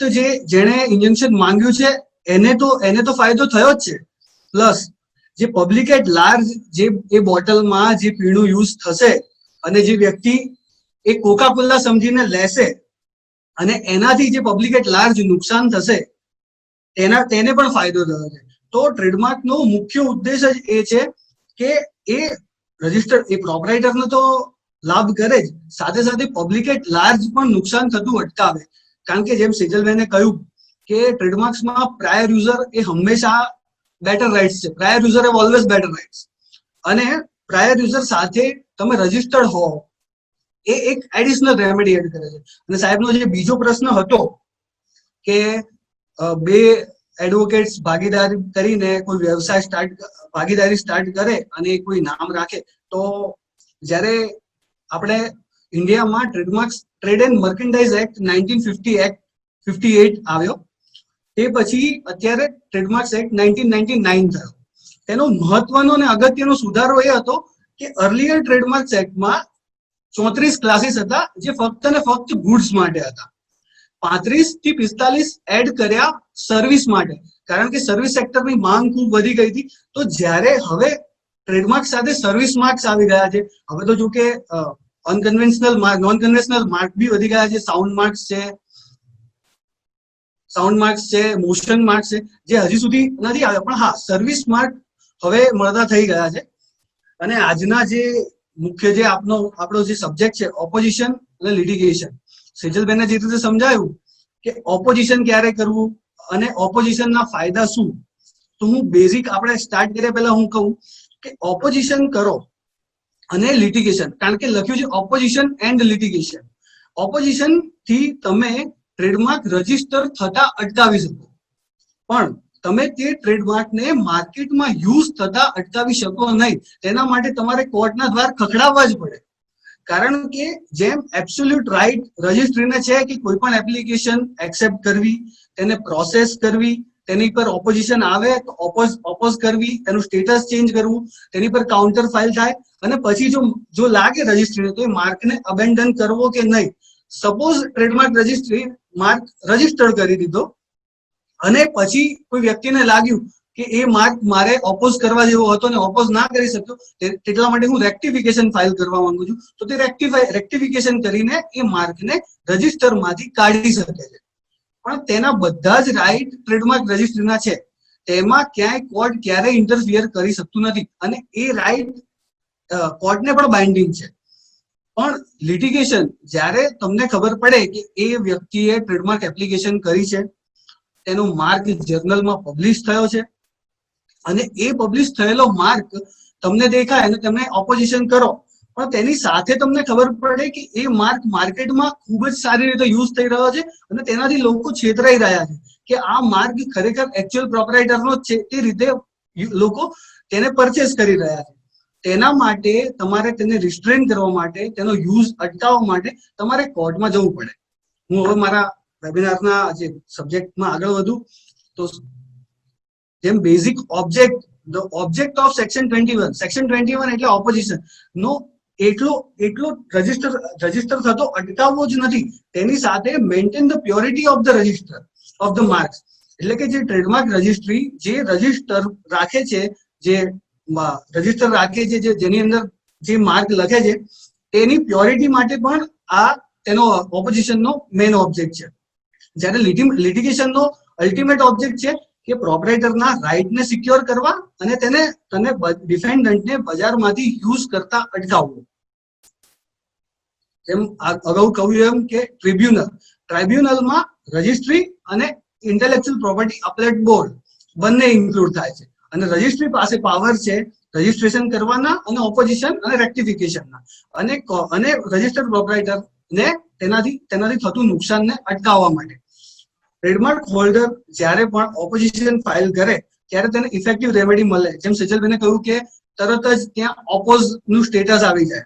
જેણે ઇન્જંક્શન માંગ્યું છે એને તો ફાયદો થયો જ છે, પ્લસ જે પબ્લિક એટ લાર્જ જે એ બોટલમાં જે પીણું યુઝ થશે અને જે વ્યક્તિ એ કોકાકોલા સમજીને લેશે અને એનાથી જે પબ્લિક એટ લાર્જ નુકસાન થશે તેને પણ ફાયદો થયો છે. તો ટ્રેડમાર્ક નો મુખ્ય ઉદ્દેશ જ એ છે કે એ રજિસ્ટર એ પ્રોપરાઇટરનો તો લાભ કરે જ, સાથે સાથે પબ્લિક એટ લાર્જ પણ નુકસાન થતું અટકાવે. કારણ કે જેમ સેજલબેને કહ્યું કે ટ્રેડમાર્ક્સમાં પ્રાયર યુઝર એ હંમેશા બેટર રાઇટ્સ છે. Prior user have always better rights. અને પ્રાયર યુઝર સાથે તમે રજિસ્ટર્ડ હો એ એક એડિશનલ રેમેડી એડ કરે છે. અને સાહેબનો જે બીજો પ્રશ્ન હતો કે બે એડવોકેટ્સ ભાગીદારી કરીને કોઈ વ્યવસાય ભાગીદારી સ્ટાર્ટ કરે અને કોઈ નામ રાખે, તો જ્યારે આપણે ઇન્ડિયામાં ટ્રેડ એન્ડ મર્કેન્ડાઇઝ એક્ટ 1958 આવ્યો, તે પછી અત્યારે ટ્રેડમાર્ક્સ એક્ટ 1999 થયો. તેનો મહત્વનો અને અગત્યનો સુધારો એ હતો કે અર્લિયર ટ્રેડમાર્ક્સ એક્ટમાં 34 ક્લાસીસ હતા જે ફક્ત ને ફક્ત ગુડ્સ માટે હતા. 35 થી 45 એડ કર્યા સર્વિસ માટે, કારણ કે સર્વિસ સેક્ટરની માંગ ખૂબ વધી ગઈ હતી. તો જ્યારે હવે ટ્રેડમાર્ક સાથે સર્વિસ માર્ક્સ આવી ગયા છે, હવે તો જો કે અનકન્વેન્શનલ માર્ક, નોન કન્વેન્શનલ માર્ક બી વધી ગયા છે, સાઉન્ડ માર્ક્સ છે, મોશન માર્ક્સ છે, જે હજી સુધી નથી આવ્યા, પણ હા સર્વિસ માર્ક હવે મળતા થઈ ગયા છે. અને આજના જે મુખ્ય જે આપણો જે સબ્જેક્ટ છે ઓપોઝિશન અને લિટિગેશન, સેજલબેને જે રીતે સમજાયું કે ઓપોઝિશન ક્યારે કરવું અને ઓપોઝિશનના ફાયદા શું, તો હું બેઝિક આપણે સ્ટાર્ટ કરીએ પહેલા હું કહું કે ઓપોઝિશન કરો અને લિટિગેશન, કારણ કે લખ્યું છે ઓપોઝિશન એન્ડ લિટિગેશન. ઓપોઝિશન થી તમે ટ્રેડમાર્ક રજીસ્ટર થતા અટકાવી શકો, પણ તમે તે ટ્રેડમાર્કને માર્કેટમાં યુઝ થતા અટકાવી શકો નહીં. તેના માટે તમારે કોર્ટના દ્વાર ખખડાવવા જ પડે, કારણ કે જેમ એબ્સોલ્યુટ રાઈટ રજિસ્ટ્રીને છે કે કોઈ પણ એપ્લિકેશન એક્સેપ્ટ કરવી, તેને પ્રોસેસ કરવી, તેની પર ઓપોઝિશન આવે તો ઓપોઝ કરવી, તેનું સ્ટેટસ ચેન્જ કરવું, તેની પર કાઉન્ટર ફાઇલ થાય અને પછી જો લાગે રજિસ્ટ્રીને તો એ માર્કને અબેન્ડન કરવો કે નહીં. Suppose trademark registry mark registered કરી દીધો અને પછી કોઈ વ્યક્તિને લાગ્યું કે એ માર્ક મારે ઓપોઝ કરવા જેવો હતો ને ઓપોઝ ના કરી શક્યો, એટલા માટે હું રેક્ટિફિકેશન ફાઇલ કરવા માંગુ છું, તો તે રેક્ટિફિકેશન કરીને એ માર્કને રજિસ્ટરમાંથી કાઢી શકે છે. પણ તેના બધા જ રાઈટ ટ્રેડમાર્ક રજિસ્ટ્રીના છે, તેમાં ક્યાંય કોર્ટ ક્યારેય ઇન્ટરફિયર કરી શકતું નથી અને એ રાઈટ કોર્ટને પણ બાઇન્ડિંગ છે. પણ લિટિગેશન, જ્યારે તમને ખબર પડે કે એ વ્યક્તિએ ટ્રેડમાર્ક એપ્લિકેશન કરી છે, તેનો માર્ક જર્નલમાં પબ્લિશ થયો છે અને એ પબ્લિશ થયેલો માર્ક તમને દેખાય અને તમે ઓપોઝિશન કરો, પણ તેની સાથે તમને ખબર પડે કે એ માર્ક માર્કેટમાં ખૂબ જ સારી રીતે યુઝ થઈ રહ્યો છે અને તેનાથી લોકો છેતરાઈ રહ્યા છે કે આ માર્ક ખરેખર એકચ્યુઅલ પ્રોપરાઇટરનો જ છે, તે રીતે લોકો તેને પરચેસ કરી રહ્યા છે. તેના માટે તમારે તેને રિસ્ટ્રેન કરવા માટે, તેનો યુઝ અટકાવવા માટે તમારે કોર્ટમાં જવું પડે. હું હવે મારા વેબિનારના જે સબ્જેક્ટમાં આગળ વધું તો જેમ basic object, the object of section 21 એટલે ઓપોઝિશન નો એટલો રજિસ્ટર થતો અટકાવવો જ નથી, તેની સાથે maintain the purity of the register of the marks, એટલે કે જે ટ્રેડમાર્ક રજિસ્ટ્રી જે રજિસ્ટર રાખે છે, જેની અંદર જે માર્ક લખે છે તેની પ્યોરિટી માટે પણ આ તેનો ઓપોઝિશનનો મેઇન ઓબ્જેક્ટ છે. જ્યારે લિટિગેશનનો અલ્ટિમેટ ઓબ્જેક્ટ છે કે પ્રોપરાઇટરના રાઇટને સિક્યોર કરવા અને તેને ડિફેન્ડન્ટને બજારમાંથી યુઝ કરતા અટકાવવું. જેમ અગાઉ કહ્યું એમ કે ટ્રાઇબ્યુનલમાં રજિસ્ટ્રી અને ઇન્ટેલેક્ચ્યુઅલ પ્રોપર્ટી અપીલેટ બોર્ડ બંને ઇન્ક્લુડ થાય છે અને રજિસ્ટ્રી પાસે પાવર છે રજિસ્ટ્રેશન કરવાના અને ઓપોઝિશન અને રેક્ટિફિકેશનના, અને રજિસ્ટર્ડ પ્રોપરાઇટરને તેનાથી થતું નુકસાનને અટકાવવા માટે. ટ્રેડમાર્ક હોલ્ડર જ્યારે પણ ઓપોઝિશન ફાઇલ કરે ત્યારે તેને ઇફેક્ટિવ રેમેડી મળે. જેમ સેજલબેને કહ્યું કે તરત જ ત્યાં ઓપોઝ નું સ્ટેટસ આવી જાય.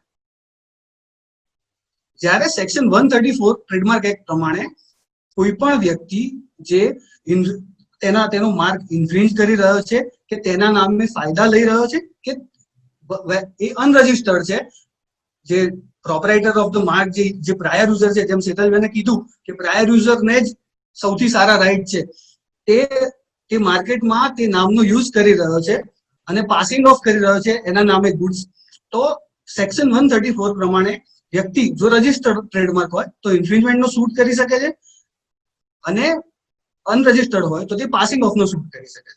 જ્યારે સેક્શન 134 ટ્રેડમાર્ક એક્ટ પ્રમાણે કોઈ પણ વ્યક્તિ જે તેનો માર્ક ઇન્ફ્રિંજ કરી રહ્યો છે કે તેના નામે ફાયદા લઈ રહ્યો છે કે એ અનરજિસ્ટર્ડ છે, જે પ્રોપરાઇટર ઓફ ધ માર્ક જે પ્રાયર યુઝર છે, જેમ સેજલબેને કીધું કે પ્રાયર યુઝરને જ સૌથી સારા રાઈટ છે, તે માર્કેટમાં તે નામનો યુઝ કરી રહ્યો છે અને પાસિંગ ઓફ કરી રહ્યો છે એના નામે ગુડ્સ, તો સેક્શન 134 પ્રમાણે વ્યક્તિ જો રજિસ્ટર્ડ ટ્રેડમાર્ક હોય તો ઇન્ફ્રિંજમેન્ટનો સૂટ કરી શકે છે અને અનરજિસ્ટર્ડ હોય તો તે પાસિંગ ઓફનો સૂટ કરી શકે છે.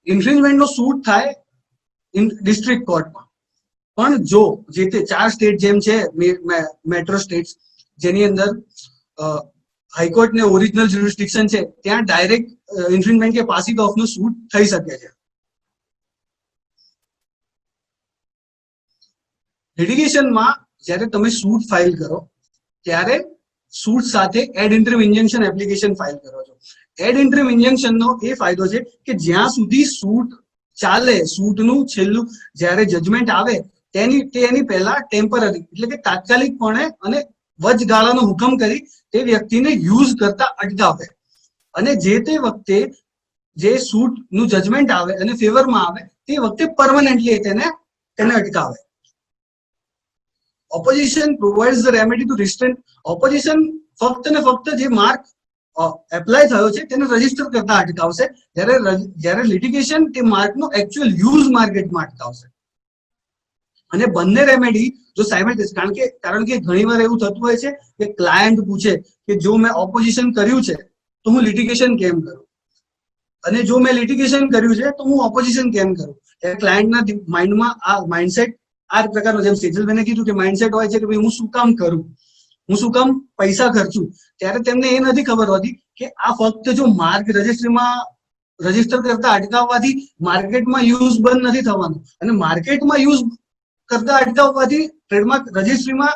ઇન્ફ્રિંજમેન્ટનો સૂટ થાય ડિસ્ટ્રિક્ટ કોર્ટમાં, પણ જો જે તે 4 સ્ટેટ જેમ છે મેટ્રો સ્ટેટ્સ જેની અંદર હાઈકોર્ટ ને ઓરિજિનલ જ્યુરિસ્ડિક્શન છે, ત્યાં ડાયરેક્ટ ઇન્ફ્રિંજમેન્ટ કે પાસિંગ ઓફનો સૂટ થઈ શકે છે. લિટિગેશનમાં જ્યારે તમે સૂટ ફાઇલ કરો ત્યારે સૂટ સાથે એડ ઇન્ટરિમ ઇન્જંક્શન એપ્લિકેશન ફાઇલ કરો છો. એડ ઇન્ટરિમ ઇન્જંક્શનનો એ ફાયદો છે કે જ્યાં સુધી સૂટ ચાલે, સૂટનું છેલ્લું જ્યારે જજમેન્ટ આવે તેની પહેલા ટેમ્પરરી એટલે કે તાત્કાલિકપણે અને વચગાળાનો હુકમ કરી તે વ્યક્તિને યુઝ કરતા અટકાવે અને જે તે વખતે જે સૂટનું જજમેન્ટ આવે અને ફેવરમાં આવે તે વખતે પરમનન્ટલી તેને અટકાવે. Opposition provides the remedy to restrain. Opposition ફક્ત ને ફક્ત જે માર્ક એપ્લાય થયો છે તેને રજીસ્ટર કરતા અટકાવશે, જ્યારે લિટિગેશન તે માર્કનો એકચ્યુઅલ યુઝ માર્કેટમાં અટકાવશે. અને બંને રેમેડી જો સાયમલ્ટેનિયસ, કારણ કે ઘણીવાર એવું થતું હોય છે કે ક્લાયન્ટ પૂછે કે જો મેં ઓપોઝિશન કર્યું છે તો હું લિટિગેશન કેમ કરું, અને જો મેં લિટિગેશન કર્યું છે તો હું ઓપોઝિશન કેમ કરું. ત્યારે ક્લાયન્ટના માઇન્ડમાં આ માઇન્ડસેટ આ પ્રકારનો, જેમ સેજલભાઈને કીધું કે માઇન્ડસેટ હોય છે કે ભાઈ હું શું કામ કરું, હું શું કામ પૈસા ખર્ચું. ત્યારે તેમને એ નથી ખબર હોતી કે આ ફક્ત જો માર્ક રજિસ્ટ્રીમાં રજીસ્ટર કરતા અટકાવવાથી માર્કેટમાં યુઝ બંધ નથી થવાનું, અને માર્કેટમાં યુઝ કરતા અટકાવવાથી ટ્રેડમાર્ક રજિસ્ટ્રીમાં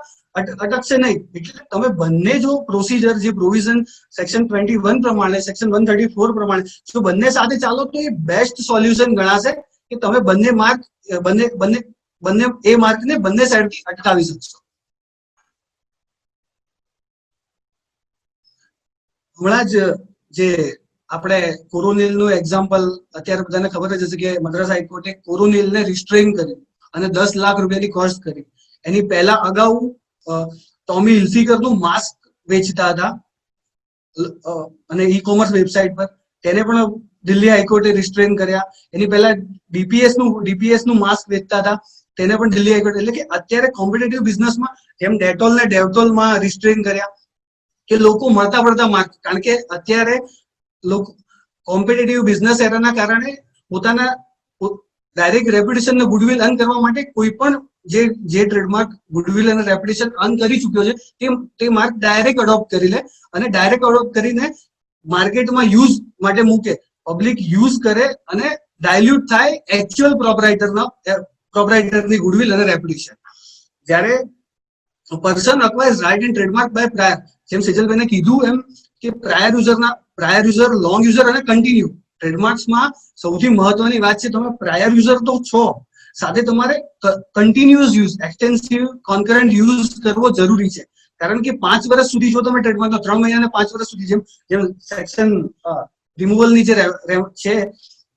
અટકશે નહીં. એટલે તમે બંને જો પ્રોસિજર, જે પ્રોવિઝન સેક્શન 21 પ્રમાણે, સેક્શન 134 પ્રમાણે જો બંને સાથે ચાલો તો એ બેસ્ટ સોલ્યુશન ગણાશે કે તમે બંને માર્ક એ માર્કને બંને સાઈડથી અટકાવી શકશો. હમણાં જ જે આપણે કોરોનિલનું એક્ઝામ્પલ અત્યારે બધાને ખબર જ હશે કે મદ્રાસ હાઈકોર્ટે કોરોનિલને રિસ્ટ્રેઇન કર્યું અને 10 લાખ રૂપિયાની કોસ્ટ કરી. એની પહેલા અગાઉ ટોમી હિલ્ફિગરનું માસ્ક વેચતા હતા અને ઈ કોમર્સ વેબસાઇટ પર, તેને પણ દિલ્હી હાઈકોર્ટે રિસ્ટ્રેઇન કર્યા. એની પહેલા ડીપીએસ નું માસ્ક વેચતા હતા, તેને પણ દિલ્હી હાઈકોર્ટ. એટલે કે અત્યારે કોમ્પિટેટિવ બિઝનેસમાં જેમ ડેટોલ ને ડેવટોલમાં રિસ્ટ્રેઇન કર્યા કે લોકો મળતા પડતા માર્ક, કારણ કે અત્યારે લોકો કોમ્પિટેટિવ બિઝનેસ એરાના કારણે પોતાના ડાયરેક્ટ રેપ્યુટેશન ને ગુડવિલ અર્ન કરવા માટે કોઈ પણ જે ટ્રેડમાર્ક ગુડવિલ અને રેપ્યુટેશન અર્ન કરી ચૂક્યો છે તે માર્ક ડાયરેક્ટ અડોપ્ટ કરી લે અને ડાયરેક્ટ અડોપ્ટ કરીને માર્કેટમાં યુઝ માટે મૂકે, પબ્લિક યુઝ કરે અને ડાયલ્યુટ થાય એકચ્યુઅલ પ્રોપરાઇટરની ગુડવિલ અને રેપ્યુટેશન. જ્યારે person acquires right in trademark by prior, જેમ સેજલભાઈને કીધું એમ કે પ્રાયર યુઝર, લોંગ યુઝર અને કન્ટિન્યુ. ટ્રેડમાર્ક્સમાં સૌથી મહત્વની વાત છે તમે પ્રાયર યુઝર તો છો, સાથે તમારે કન્ટિન્યુઅસ યુઝ, એક્સટેન્સિવ કોન્કરન્ટ યુઝ કરવો જરૂરી છે. કારણ કે 5 વર્ષ સુધી જો તમે ટ્રેડમાર્કનો 3 મહિના અને 5 વર્ષ સુધી જેમ સેક્શન રિમૂવલની જે છે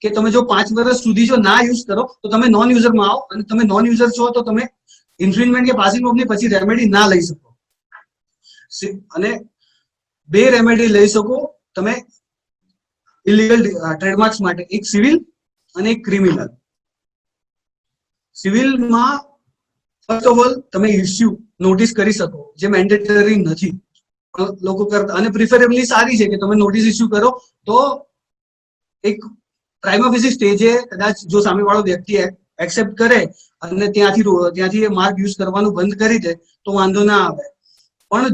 કે તમે જો 5 વર્ષ સુધી જો ના યુઝ કરો તો તમે નોન યુઝરમાં આવો, અને તમે નોન યુઝર છો તો તમે ઇન્ફ્રિંજમેન્ટ કે પાસિંગ ઓફ ની પછી રેમેડી ના લઈ શકો. અને 2 રેમેડી લઈ શકો તમે ઇલીગલ ટ્રેડમાર્ક્સ માટે, એક સિવિલ અને એક ક્રિમિનલ. સિવિલમાં ફર્સ્ટ ઓફ ઓલ તમે ઇસ્યુ નોટિસ કરી શકો, જે મેન્ડેટરી નથી લોકો કરતા, અને પ્રિફરેબલી સારી છે કે તમે નોટિસ ઇસ્યુ કરો તો એક પ્રાઇમા ફેસી સ્ટેજે કદાચ જો સામેવાળો વ્યક્તિ એક્સેપ્ટ કરે અને ત્યાંથી એ માર્ક યુઝ કરવાનું બંધ કરી દે તો વાંધો ના આવે. પણ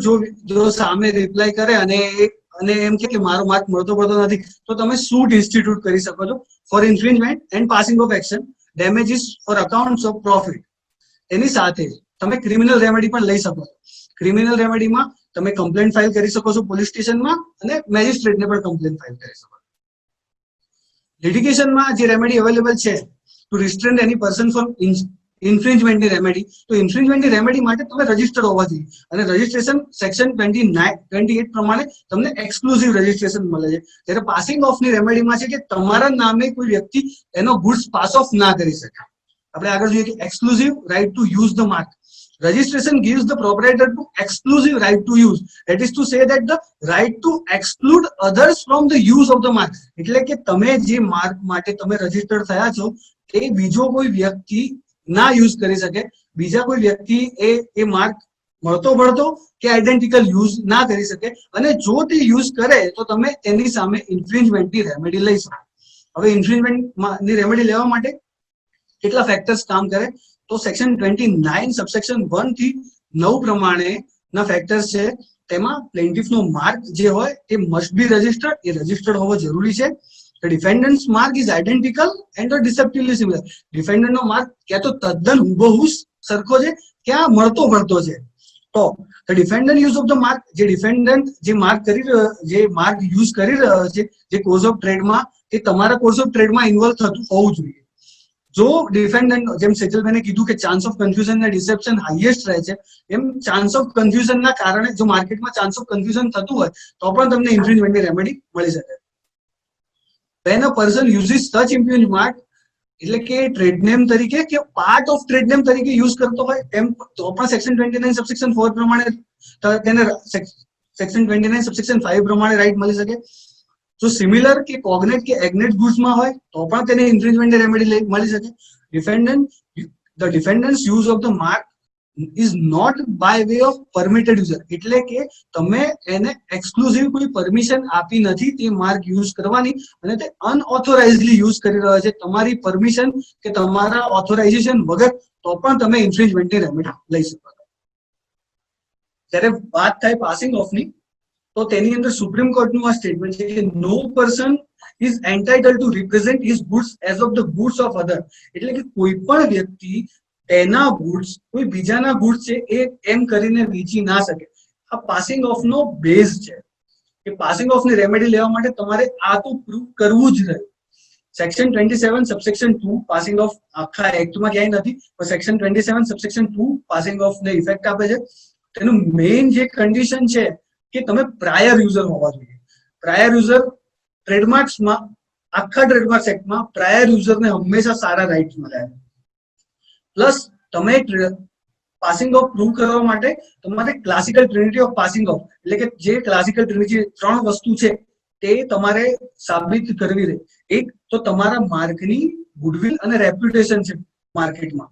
જો સામે રિપ્લાય કરે અને એમ કે મારો માર્ક મળતો પડતો નથી તો તમે સૂટ ઇન્સ્ટિટ્યૂટ કરી શકો છો for infringement and passing off action, damages for accounts of profit. એની સાથે તમે ક્રિમિનલ રેમેડી પણ લઈ શકો છો. ક્રિમિનલ રેમેડીમાં તમે કમ્પ્લેન્ટ ફાઇલ કરી શકો છો પોલીસ સ્ટેશનમાં અને મેજિસ્ટ્રેટને પણ કમ્પ્લેન્ટ ફાઇલ કરી શકો છો. લિટિગેશનમાં જે રેમેડી અવેલેબલ છે to restrain any person from ઇન્ફ્રિંજમેન્ટની રેમેડી, તો ઇન્ફ્રિંજમેન્ટની રેમેડી માટે તમે રજીસ્ટર હોવા જોઈએ, અને રજીસ્ટ્રેશન સેક્શન 28 પ્રમાણે તમને એક્સક્લુઝિવ રજીસ્ટ્રેશન મળે છે. જ્યારે પાસિંગ ઓફની રેમેડીમાં છે કે તમારા નામે કોઈ વ્યક્તિ એનો ગુડ્સ પાસ ઓફ ના કરી શકે. આપણે આગળ જોઈએ કે exclusive right to use the mark. Registration gives the proprietor to exclusive right to use. That is to say that the right to exclude others from the use of the mark. એટલે કે તમે જે mark માટે તમે register થયા છો એ બીજો કોઈ વ્યક્તિ ના યુઝ કરી શકે, બીજા કોઈ વ્યક્તિ એ માર્ક મળતો પડતો કે આઈડેન્ટિકલ યુઝ ના કરી શકે, અને જો તે યુઝ કરે તો તમે તેની સામે ઇન્ફ્રિંજમેન્ટની રેમેડી લઈ શકો. હવે ઇન્ફ્રિંજમેન્ટની રેમેડી લેવા માટે કેટલા ફેક્ટર્સ કામ કરે તો સેક્શન 29 સબસેક્શન 1 થી 9 પ્રમાણે ના ફેક્ટર્સ છે. તેમાં પ્લેન્ટિફનો માર્ક જે હોય એ મસ્ટ બી રજિસ્ટર્ડ, એ રજિસ્ટર્ડ હોવો જરૂરી છે. The defendant's mark is identical and or deceptively similar. Defendant નો માર્ક ક્યાં તો તદ્દન હુબહુ સરખો છે ક્યાં મળતો પડતો છે. તો the defendant use of the mark, જે ડિફેન્ડન્ટ જે માર્ક યુઝ કરી રહ્યો છે, જે કોર્સ ઓફ ટ્રેડમાં એ તમારા કોર્સ ઓફ ટ્રેડમાં ઇન્વોલ્વ થતું હોવું જોઈએ. જો ડિફેન્ડન્ટ, જેમ સેજલભાઈને કીધું કે ચાન્સ ઓફ કન્ફ્યુઝન અને ડિસેપ્શન હાઈએસ્ટ રહે છે, એમ ચાન્સ ઓફ કન્ફ્યુઝનના કારણે જો માર્કેટમાં ચાન્સ ઓફ કન્ફ્યુઝન થતું હોય તો પણ તમને ઇન્ફ્રિંજમેન્ટની રેમેડી મળી શકે. When a person uses such impugn mark, એટલે કે ટ્રેડ નેમ તરીકે કે પાર્ટ ઓફ ટ્રેડ નેમ તરીકે યુઝ કરતો હોય એમ તો પણ સેક્શન 29 સબસેક્શન 4 પ્રમાણે તેને સેક્શન 29 સબસેક્શન 5 પ્રમાણે રાઈટ મળી શકે. જો સિમિલર કે કોગ્નેટ કે એગ્નેટ ગુડ્સમાં હોય તો પણ તેને ઇન્ફ્રિંજમેન્ટ રેમેડી મળી શકે. The defendant's use of the mark is not by way of permitted user, એટલે કે તમે એને એક્સક્લુઝિવ કોઈ પરમિશન આપી નથી તે માર્ક યુઝ કરવાની અને તે અનઓથોરાઇઝલી યુઝ કરી રહ્યા છે તમારી પરમિશન કે તમારા ઓથોરાઇઝેશન વગર, તો પણ તમે ઇન્ફ્રિંજમેન્ટની રેમેડી લઈ શકો. જ્યારે વાત થાય પાસિંગ ઓફની તો તેની અંદર સુપ્રીમ કોર્ટનું આ સ્ટેટમેન્ટ છે કે no person is entitled to represent his goods as of the goods of other, એટલે કે કોઈ પણ વ્યક્તિ તેના ગુડ્સ કોઈ બીજાના ગુડ્સ છે એ એમ કરીને વેચી ના શકે. આ પાસિંગ ઓફ નો બેઝ છે કે પાસિંગ ઓફ ની રેમેડી લેવા માટે તમારે આ તો પ્રૂવ કરવું જ રહ્યું. સેક્શન 27 સબસેક્શન 2 પાસિંગ ઓફ આખા એક્ટમાં ક્યાંય નથી, પણ સેક્શન 27 સબસેક્શન 2 પાસિંગ ઓફ ને ઇફેક્ટ આપે છે. તેનું મેઇન જે કન્ડિશન છે કે તમે પ્રાયર યુઝર હોવા જોઈએ. પ્રાયર યુઝર ટ્રેડમાર્ક્સમાં, આખા ટ્રેડમાર્ક્સ એક્ટમાં પ્રાયર યુઝરને હંમેશા સારા રાઇટ્સ મળ્યા છે. પ્લસ તમે પાસિંગ ઓફ પ્રૂવ કરવા માટે તમારે classical Trinity of passing of, એટલે કે જે ક્લાસિકલ ટ્રિનિટી 3 વસ્તુ છે તે તમારે સાબિત કરવી રહે. એક તો તમારા માર્કની ગુડવિલ અને રેપ્યુટેશન છે માર્કેટમાં.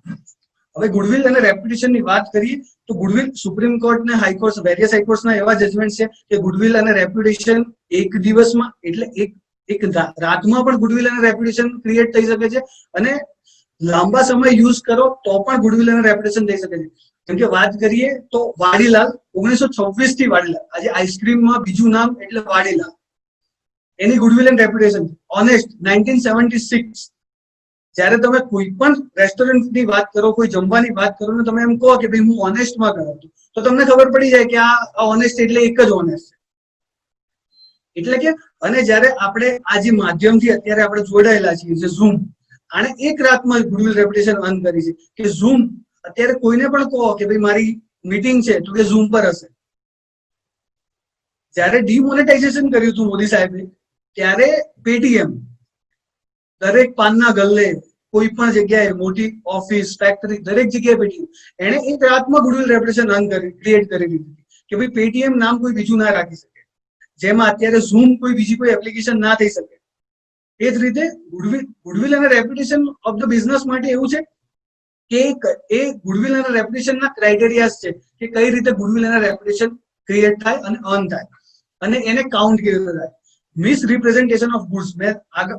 હવે ગુડવિલ અને રેપ્યુટેશન ની વાત કરીએ તો ગુડવિલ સુપ્રીમ કોર્ટ ને હાઈકોર્ટ વેરિયસ હાઈકોર્ટ્સના એવા જજમેન્ટ છે કે ગુડવિલ અને રેપ્યુટેશન એક દિવસમાં એટલે એક રાતમાં પણ ગુડવિલ અને રેપ્યુટેશન ક્રિએટ થઈ શકે છે, અને લાંબા સમય યુઝ કરો તો પણ ગુડવિલ અને રેપ્યુટેશન થઈ શકે છે. જેમ કે વાત કરીએ તો વાડીલાલ 1926 થી વાડીલાલ, આજે આઈસ્ક્રીમમાં બીજું નામ એટલે વાડીલાલ, એની ગુડવિલ એન્ડ રેપ્યુટેશન. ઓનેસ્ટ 1976, જ્યારે તમે કોઈ પણ રેસ્ટોરન્ટની વાત કરો, કોઈ જમવાની વાત કરો ને તમે એમ કહો કે ભાઈ હું ઓનેસ્ટમાં કરું તો તમને ખબર પડી જાય કે આ ઓનેસ્ટ એટલે એક જ ઓનેસ્ટ છે. એટલે કે અને જ્યારે આપણે આ જે માધ્યમથી અત્યારે આપણે જોડાયેલા છીએ જે ઝૂમ, આને એક રાતમાં ગુડવિલ રેપ્યુટેશન અર્ન કરી છે કે ઝૂમ અત્યારે કોઈને પણ કહો કે ભાઈ મારી મીટિંગ છે તો કે ઝૂમ પર હશે. જ્યારે ડિમોનેટાઇઝેશન કર્યું હતું મોદી સાહેબે ત્યારે પેટીએમ દરેક પાનના ગલ્લે કોઈ પણ જગ્યાએ મોટી ઓફિસ ફેક્ટરી દરેક જગ્યાએ પેટીએમ એને એક રાતમાં ગુડવિલ રેપ્યુટેશન અર્ન ક્રિએટ કરી દીધી કે ભાઈ પેટીએમ નામ કોઈ બીજું ના રાખી શકે, જેમાં અત્યારે ઝૂમ કોઈ બીજી કોઈ એપ્લિકેશન ના થઈ શકે. એ જ રીતે ગુડવિલ અને રેપ્યુટેશન ઓફ ધ બિઝનેસ માટે એવું છે કે એ ગુડવિલ અને રેપ્યુટેશનના ક્રાઇટેરિયાસ છે કે કઈ રીતે ગુડવિલ અને રેપ્યુટેશન ક્રિએટ થાય અને અર્ન થાય અને એને કાઉન્ટ કેવી રીતે થાય. મિસરિપ્રેઝન્ટેશન ઓફ ગુડ્સ, મેં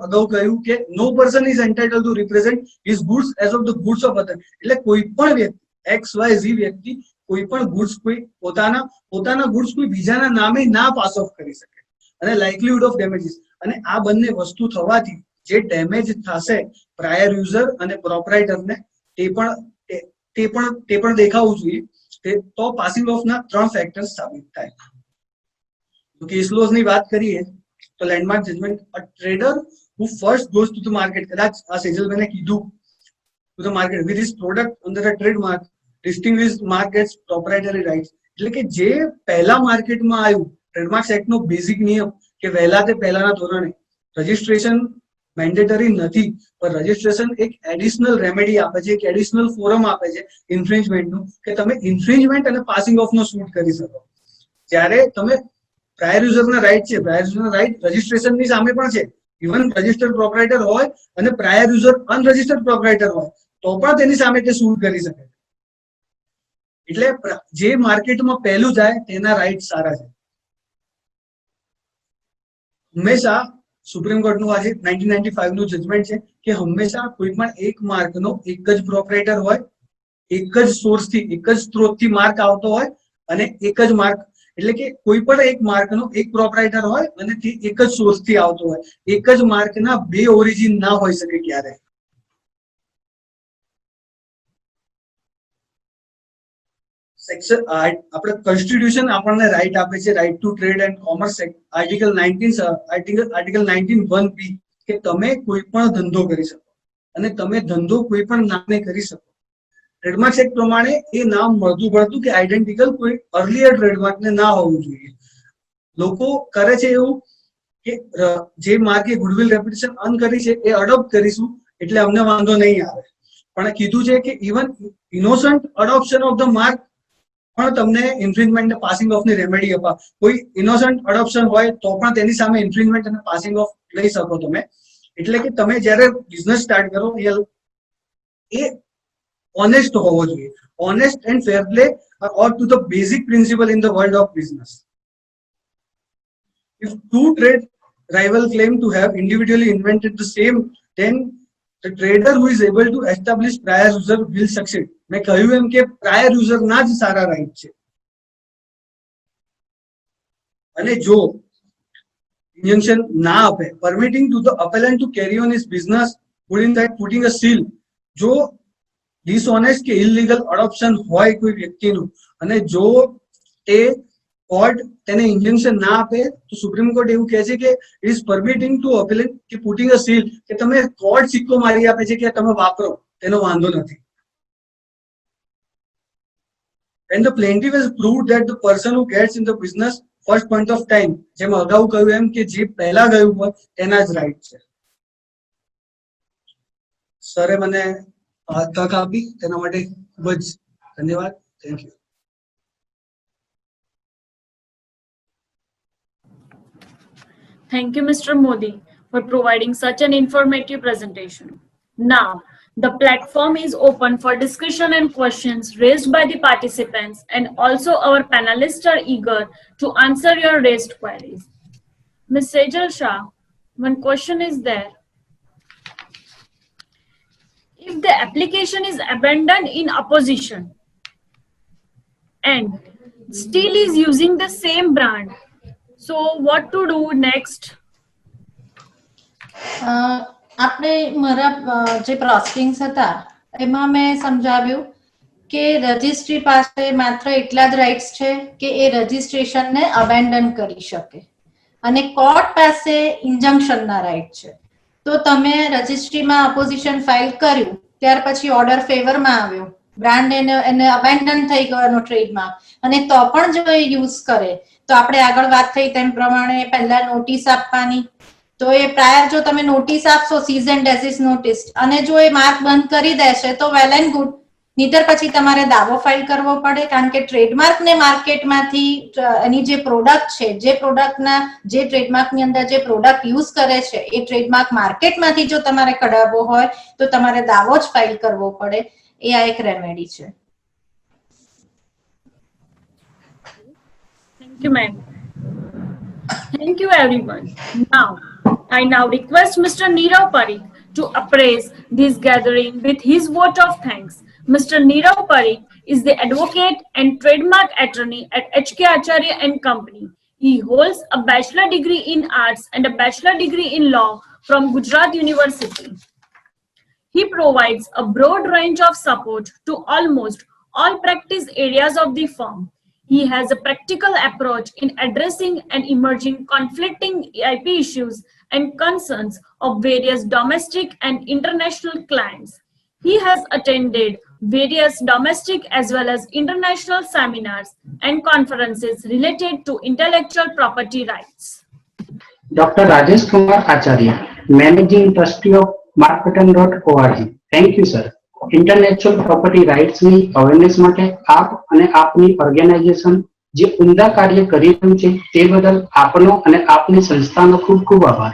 અગાઉ કહ્યું કે no person is entitled to represent his goods as of the goods of other, એટલે કોઈ પણ વ્યક્તિ XYZ વ્યક્તિ કોઈ પણ ગુડ્સ કોઈ પોતાના ગુડ્સ કોઈ બીજાના નામે ના પાસ ઓફ કરી શકે. અને લાઇકલીહુડ ઓફ ડેમેજીસ, અને આ બંને વસ્તુ થવાથી જે ડેમેજ થશે પ્રાયર યુઝર અને પ્રોપરાઇટરને તે પણ દેખાવું જોઈએ. તો પાસિંગ ઓફ ના 3 ફેક્ટર્સ સાબિત થાય. તો કેસ લોઝ ની વાત કરીએ તો landmark judgement, a trader who first goes to the market, કદાચ આ સેજલભાઈને કીધું to the market with his product under a trademark distinguished mark gets proprietary rights, એટલે કે જે પહેલા માર્કેટમાં આવ્યું, ટ્રેડમાર્ક્સ એક્ટનો બેઝિક નિયમ કે પહેલાના ધોરણે રજિસ્ટ્રેશન મેન્ડેટરી નથી, પણ રજિસ્ટ્રેશન એક એડિશનલ રેમેડી આપે છે, એક એડિશનલ ફોરમ આપે છે ઇન્ફ્રિંજમેન્ટનું કે તમે ઇન્ફ્રિંજમેન્ટ અને પાસિંગ ઓફ નો શૂટ કરી શકો. જ્યારે તમે પ્રાયર યુઝરના રાઇટ છે, પ્રાયર યુઝરના રાઇટ રજિસ્ટ્રેશનની સામે પણ છે. ઇવન રજિસ્ટર્ડ પ્રોપરાઇટર હોય અને પ્રાયર યુઝર અનરજિસ્ટર્ડ પ્રોપરાઇટર હોય તો પણ તેની સામે તે શૂટ કરી શકે. એટલે જે માર્કેટમાં પહેલું જાય તેના રાઇટ સારા છે. હંમેશા સુપ્રીમ કોર્ટનું આજે 1995 નું જજમેન્ટ છે કે હંમેશા કોઈ પણ એક માર્કનો એક જ પ્રોપરાઇટર હોય, એક જ સોર્સથી એક જ સ્ત્રોતથી માર્ક આવતો હોય અને એક જ માર્ક, એટલે કે કોઈ પણ એક માર્કનો એક પ્રોપરાઇટર હોય અને તે એક જ સોર્સથી આવતો હોય. એક જ માર્કના 2 ઓરિજિન ના હોઈ શકે ક્યારે. સેક્શન આપણે કોન્સ્ટિટ્યુશન આપણને રાઈટ આપે છે, right to trade and commerce article 19(1)(b) કે તમે કોઈ પણ ધંધો કરી શકો અને તમે ધંધો કોઈ પણ નામે કરી શકો. ટ્રેડમાર્ક એક્ટ પ્રમાણે એ નામ મળતું પડતું કે આઈડેન્ટિકલ કોઈ અર્લિયર ટ્રેડમાર્કને ના હોવું જોઈએ. લોકો કરે છે એવું કે જે માર્કે ગુડવિલ રેપ્યુટેશન અર્ન કરી છે એ અડોપ્ટ કરીશું એટલે અમને વાંધો નહીં આવે, પણ કીધું છે કે even innocent adoption of the mark પણ તમને ઇન્ફ્રિંજમેન્ટ ને પાસિંગ ઓફ ની રેમેડી આપવા, કોઈ ઇનોસન્ટ અડોપ્શન હોય તો પણ તેની સામે ઇન્ફ્રિંજમેન્ટ અને પાસિંગ ઓફ લઈ શકો તમે. એટલે કે તમે જ્યારે બિઝનેસ સ્ટાર્ટ કરો એ ઓનેસ્ટ હોવો જોઈએ. Honest and fair play or to the basic principle in the world of business. If two trade rival claim to have individually invented the same, then the trader who is able to establish prior user will succeed. મેં કહ્યું એમ કે prior user ના જ સારા right છે. અને જો injunction ના આપે, permitting to the appellant to carry on his business, putting a seal, જો ડિસઓનેસ્ટ કે ઇલીગલ અડોપ્શન હોય કોઈ વ્યક્તિનું અને જો તે કોર્ટ તેને ઇન્જન્ક્શન ના આપે તો સુપ્રીમ કોર્ટ એવું કહે છે કે ઇટ ઇઝ પરમિટિંગ ટુ અપીલેન્ટ કે પુટિંગ અ સીલ, કે તમે કોર્ટ સિક્કો મારી આપે છે કે તમે વાપરો, તેનો વાંધો નથી. And the plaintiff has proved that the person who gets in the business first point of time, જેમ અગાઉ કહ્યું એમ કે જે પહેલા ગયું હોય તેના જ રાઈટ છે. સરે મને તક આપી તેના માટે ખૂબ જ ધન્યવાદ. Thank you. Thank you, Mr. Modi, for providing such an informative presentation. Now, the platform is open for discussion and questions raised by the participants, and also our panelists are eager to answer your raised queries. Ms. Sejal Shah, one question is there. If the application is abandoned in opposition and still is using the same brand, so what to do next? આપણે મારા જે proceedings હતા એમાં મેં સમજાવ્યું કે registry પાસે માત્ર એટલા જ રાઇટ્સ છે કે એ રજિસ્ટ્રેશનને અબેન્ડન કરી શકે અને કોર્ટ પાસે ઇન્જંક્શનના રાઇટ છે. તો તમે રજિસ્ટ્રીમાં અપોઝિશન ફાઇલ કર્યું, ત્યાર પછી ઓર્ડર ફેવરમાં આવ્યો, બ્રાન્ડ એને અબેન્ડન થઈ ગયો ટ્રેડમાર્ક, અને તો પણ જો એ યુઝ કરે તો આપણે આગળ વાત થઈ તેમ પ્રમાણે પહેલા નોટિસ આપવાની. તો એ પ્રાયર જો તમે નોટિસ આપશો સીઝ એન્ડ ડેઝિસ નોટિસ, અને જો એ માર્ક બંધ કરી દેશે તો વેલ એન્ડ ગુડ, નીતર પછી તમારે દાવો ફાઇલ કરવો પડે. કારણ કે ટ્રેડમાર્કને માર્કેટમાંથી એની જે પ્રોડક્ટ છે, જે પ્રોડક્ટના જે ટ્રેડમાર્કની અંદર જે પ્રોડક્ટ યુઝ કરે છે એ ટ્રેડમાર્ક માર્કેટમાંથી જો તમારે કઢાવવો હોય તો તમારે દાવો જ ફાઇલ કરવો પડે. એ આ એક રેમેડી છે. Thank you, ma'am. Thank you, everyone. I now request Mr. Nirav Parikh to appraise this gathering with his vote of thanks. Mr. Nirav Parikh is the advocate and trademark attorney at HK Acharya and Company. He holds a bachelor degree in arts and a bachelor degree in law from Gujarat University. He provides a broad range of support to almost all practice areas of the firm. He has a practical approach in addressing and emerging conflicting IP issues and concerns of various domestic and international clients. He has attended various domestic as well as international seminars and conferences related to intellectual property rights. Dr. Rajesh Kumar Acharya, Managing Trustee of markpattern.org. Thank you, sir. Intellectual property રાઇટ્સની awareness માટે આપ અને આપની organisation જે ઉમદા કાર્ય કરી રહ્યું છે તે બદલ આપનો અને આપની સંસ્થાનો ખૂબ ખૂબ આભાર.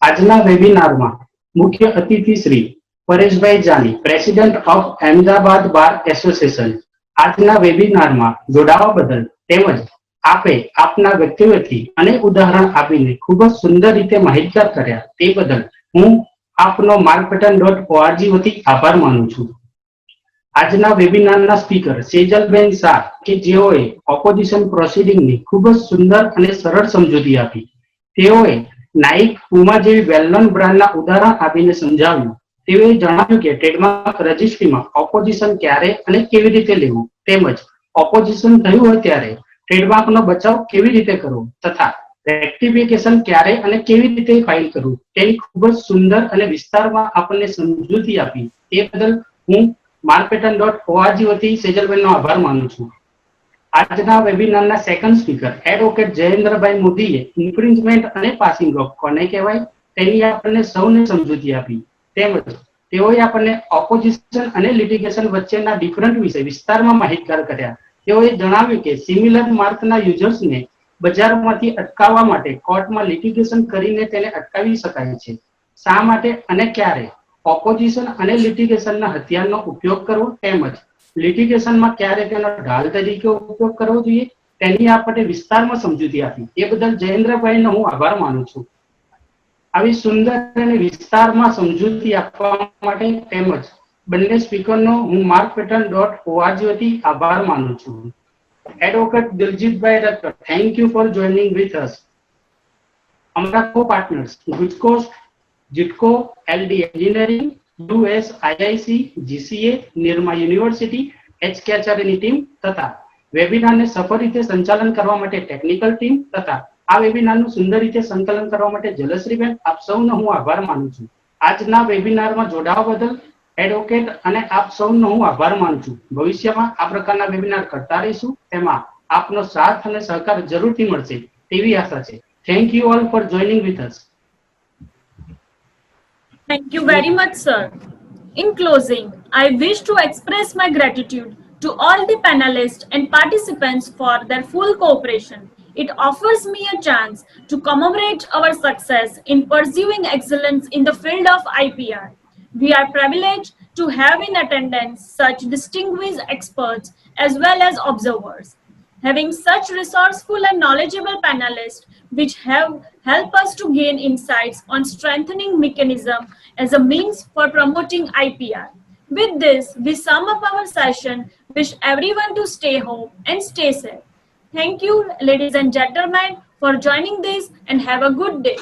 આજના વેબિનારમાં મુખ્ય અતિથિ Shri Pareshbhai Jani, president of Ahmedabad bar association, આજના વેબિનારમાં જોડાવા બદલ તેમજ આપે આપના વ્યક્તિત્વથી અને ઉદાહરણ આપીને ખૂબ જ સુંદર રીતે માહિતગાર કર્યા તે બદલ હું આપનો markpattern.org વતી આભાર માનું છું. આજના વેબિનારના સ્પીકર સેજલબેન શાહ કે જેઓએ ઓપોઝિશન પ્રોસિડિંગની ખૂબ જ સુંદર અને સરળ સમજૂતી આપી. તેઓએ નાઇક, પુમા જેવી વેલ-નોન બ્રાન્ડના ઉદાહરણ આપીને સમજાવ્યું. તેઓએ જણાવ્યું કે ટ્રેડમાર્ક રજિસ્ટ્રીમાં ઓપોઝિશન ક્યારે અને કેવી રીતે લેવું, તેમજ ઓપોઝિશન થયું હોય ત્યારે ટ્રેડમાર્કનો બચાવ કેવી રીતે કરવો તથા રેક્ટિફિકેશન ક્યારે અને કેવી રીતે ફાઇલ કરવું તેની ખૂબ જ સુંદર અને વિસ્તારમાં આપણને સમજૂતી આપી. તે બદલ હું markpattern.org વતી સેજલબેનનો આભાર માનું છું. આજના વેબિનારના સેકન્ડ સ્પીકર એડવોકેટ જયેન્દ્રભાઈ મોદીએ ઇન્ફ્રિંજમેન્ટ અને પાસિંગ ઓફ કોને કહેવાય તેની આપણને સૌને સમજૂતી આપી. તેમજ તેઓએ આપણને ઓપોઝિશન અને લિટિગેશન વચ્ચેના ડિફરન્ટ વિશે વિસ્તારમાં માહિતગાર કર્યા. તેઓએ જણાવ્યું કે સિમિલર માર્કના યુઝર્સને બજારમાંથી અટકાવવા માટે કોર્ટમાં લિટિગેશન કરીને તેને અટકાવી શકાય છે. શા માટે અને ક્યારે ઓપોઝિશન અને લિટિગેશનના હથિયારનો ઉપયોગ કરવો તેમજ લિટિગેશનમાં ક્યારે તેનો ઢાલ તરીકે ઉપયોગ કરવો જોઈએ તેની આપણે વિસ્તારમાં સમજૂતી આપી. એ બદલ જયેન્દ્રભાઈનો હું આભાર માનું છું. આવી સુંદર અને વિસ્તારમાં સમજૂતી આપવા માટે તેમજ બંને સ્પીકરનો હું markpattern.org વતી આભાર માનું છું. Advocate Diljitbhai Ratkar, thank you for joining with us. અમારા કો પાર્ટનર્સ ગુજકોસ્ટ, GITCO, LD engineering, US IIC, GCA, Nirma university, એચકેઆચાર્યની ટીમ તથા વેબિનારને સફળ રીતે સંચાલન કરવા માટે ટેકનિકલ ટીમ તથા આ વેબિનારનું સુંદર રીતે સંકલન કરવા માટે જલશ્રીબેન, આપ સૌનો હું આભાર માનું છું. આજના વેબિનારમાં જોડાવા બદલ એડવોકેટ અને આપ સૌનો હું આભાર માનું છું. ભવિષ્યમાં આ પ્રકારના વેબિનાર કરતા રહીશું, તેમાં આપનો સાથ અને સહકાર જરૂરથી મળશે તેવી આશા છે. Thank you all four joining with us. Thank you very much, sir. In closing, I wish to express my gratitude to all the panelists and participants for their full cooperation. It offers me a chance to commemorate our success in pursuing excellence in the field of IPR. We are privileged to have in attendance such distinguished experts as well as observers. Having such resourceful and knowledgeable panelists which have helped us to gain insights on strengthening mechanism as a means for promoting IPR. With this, we sum up our session. Wish everyone to stay home and stay safe. Thank you, ladies and gentlemen, for joining this and have a good day.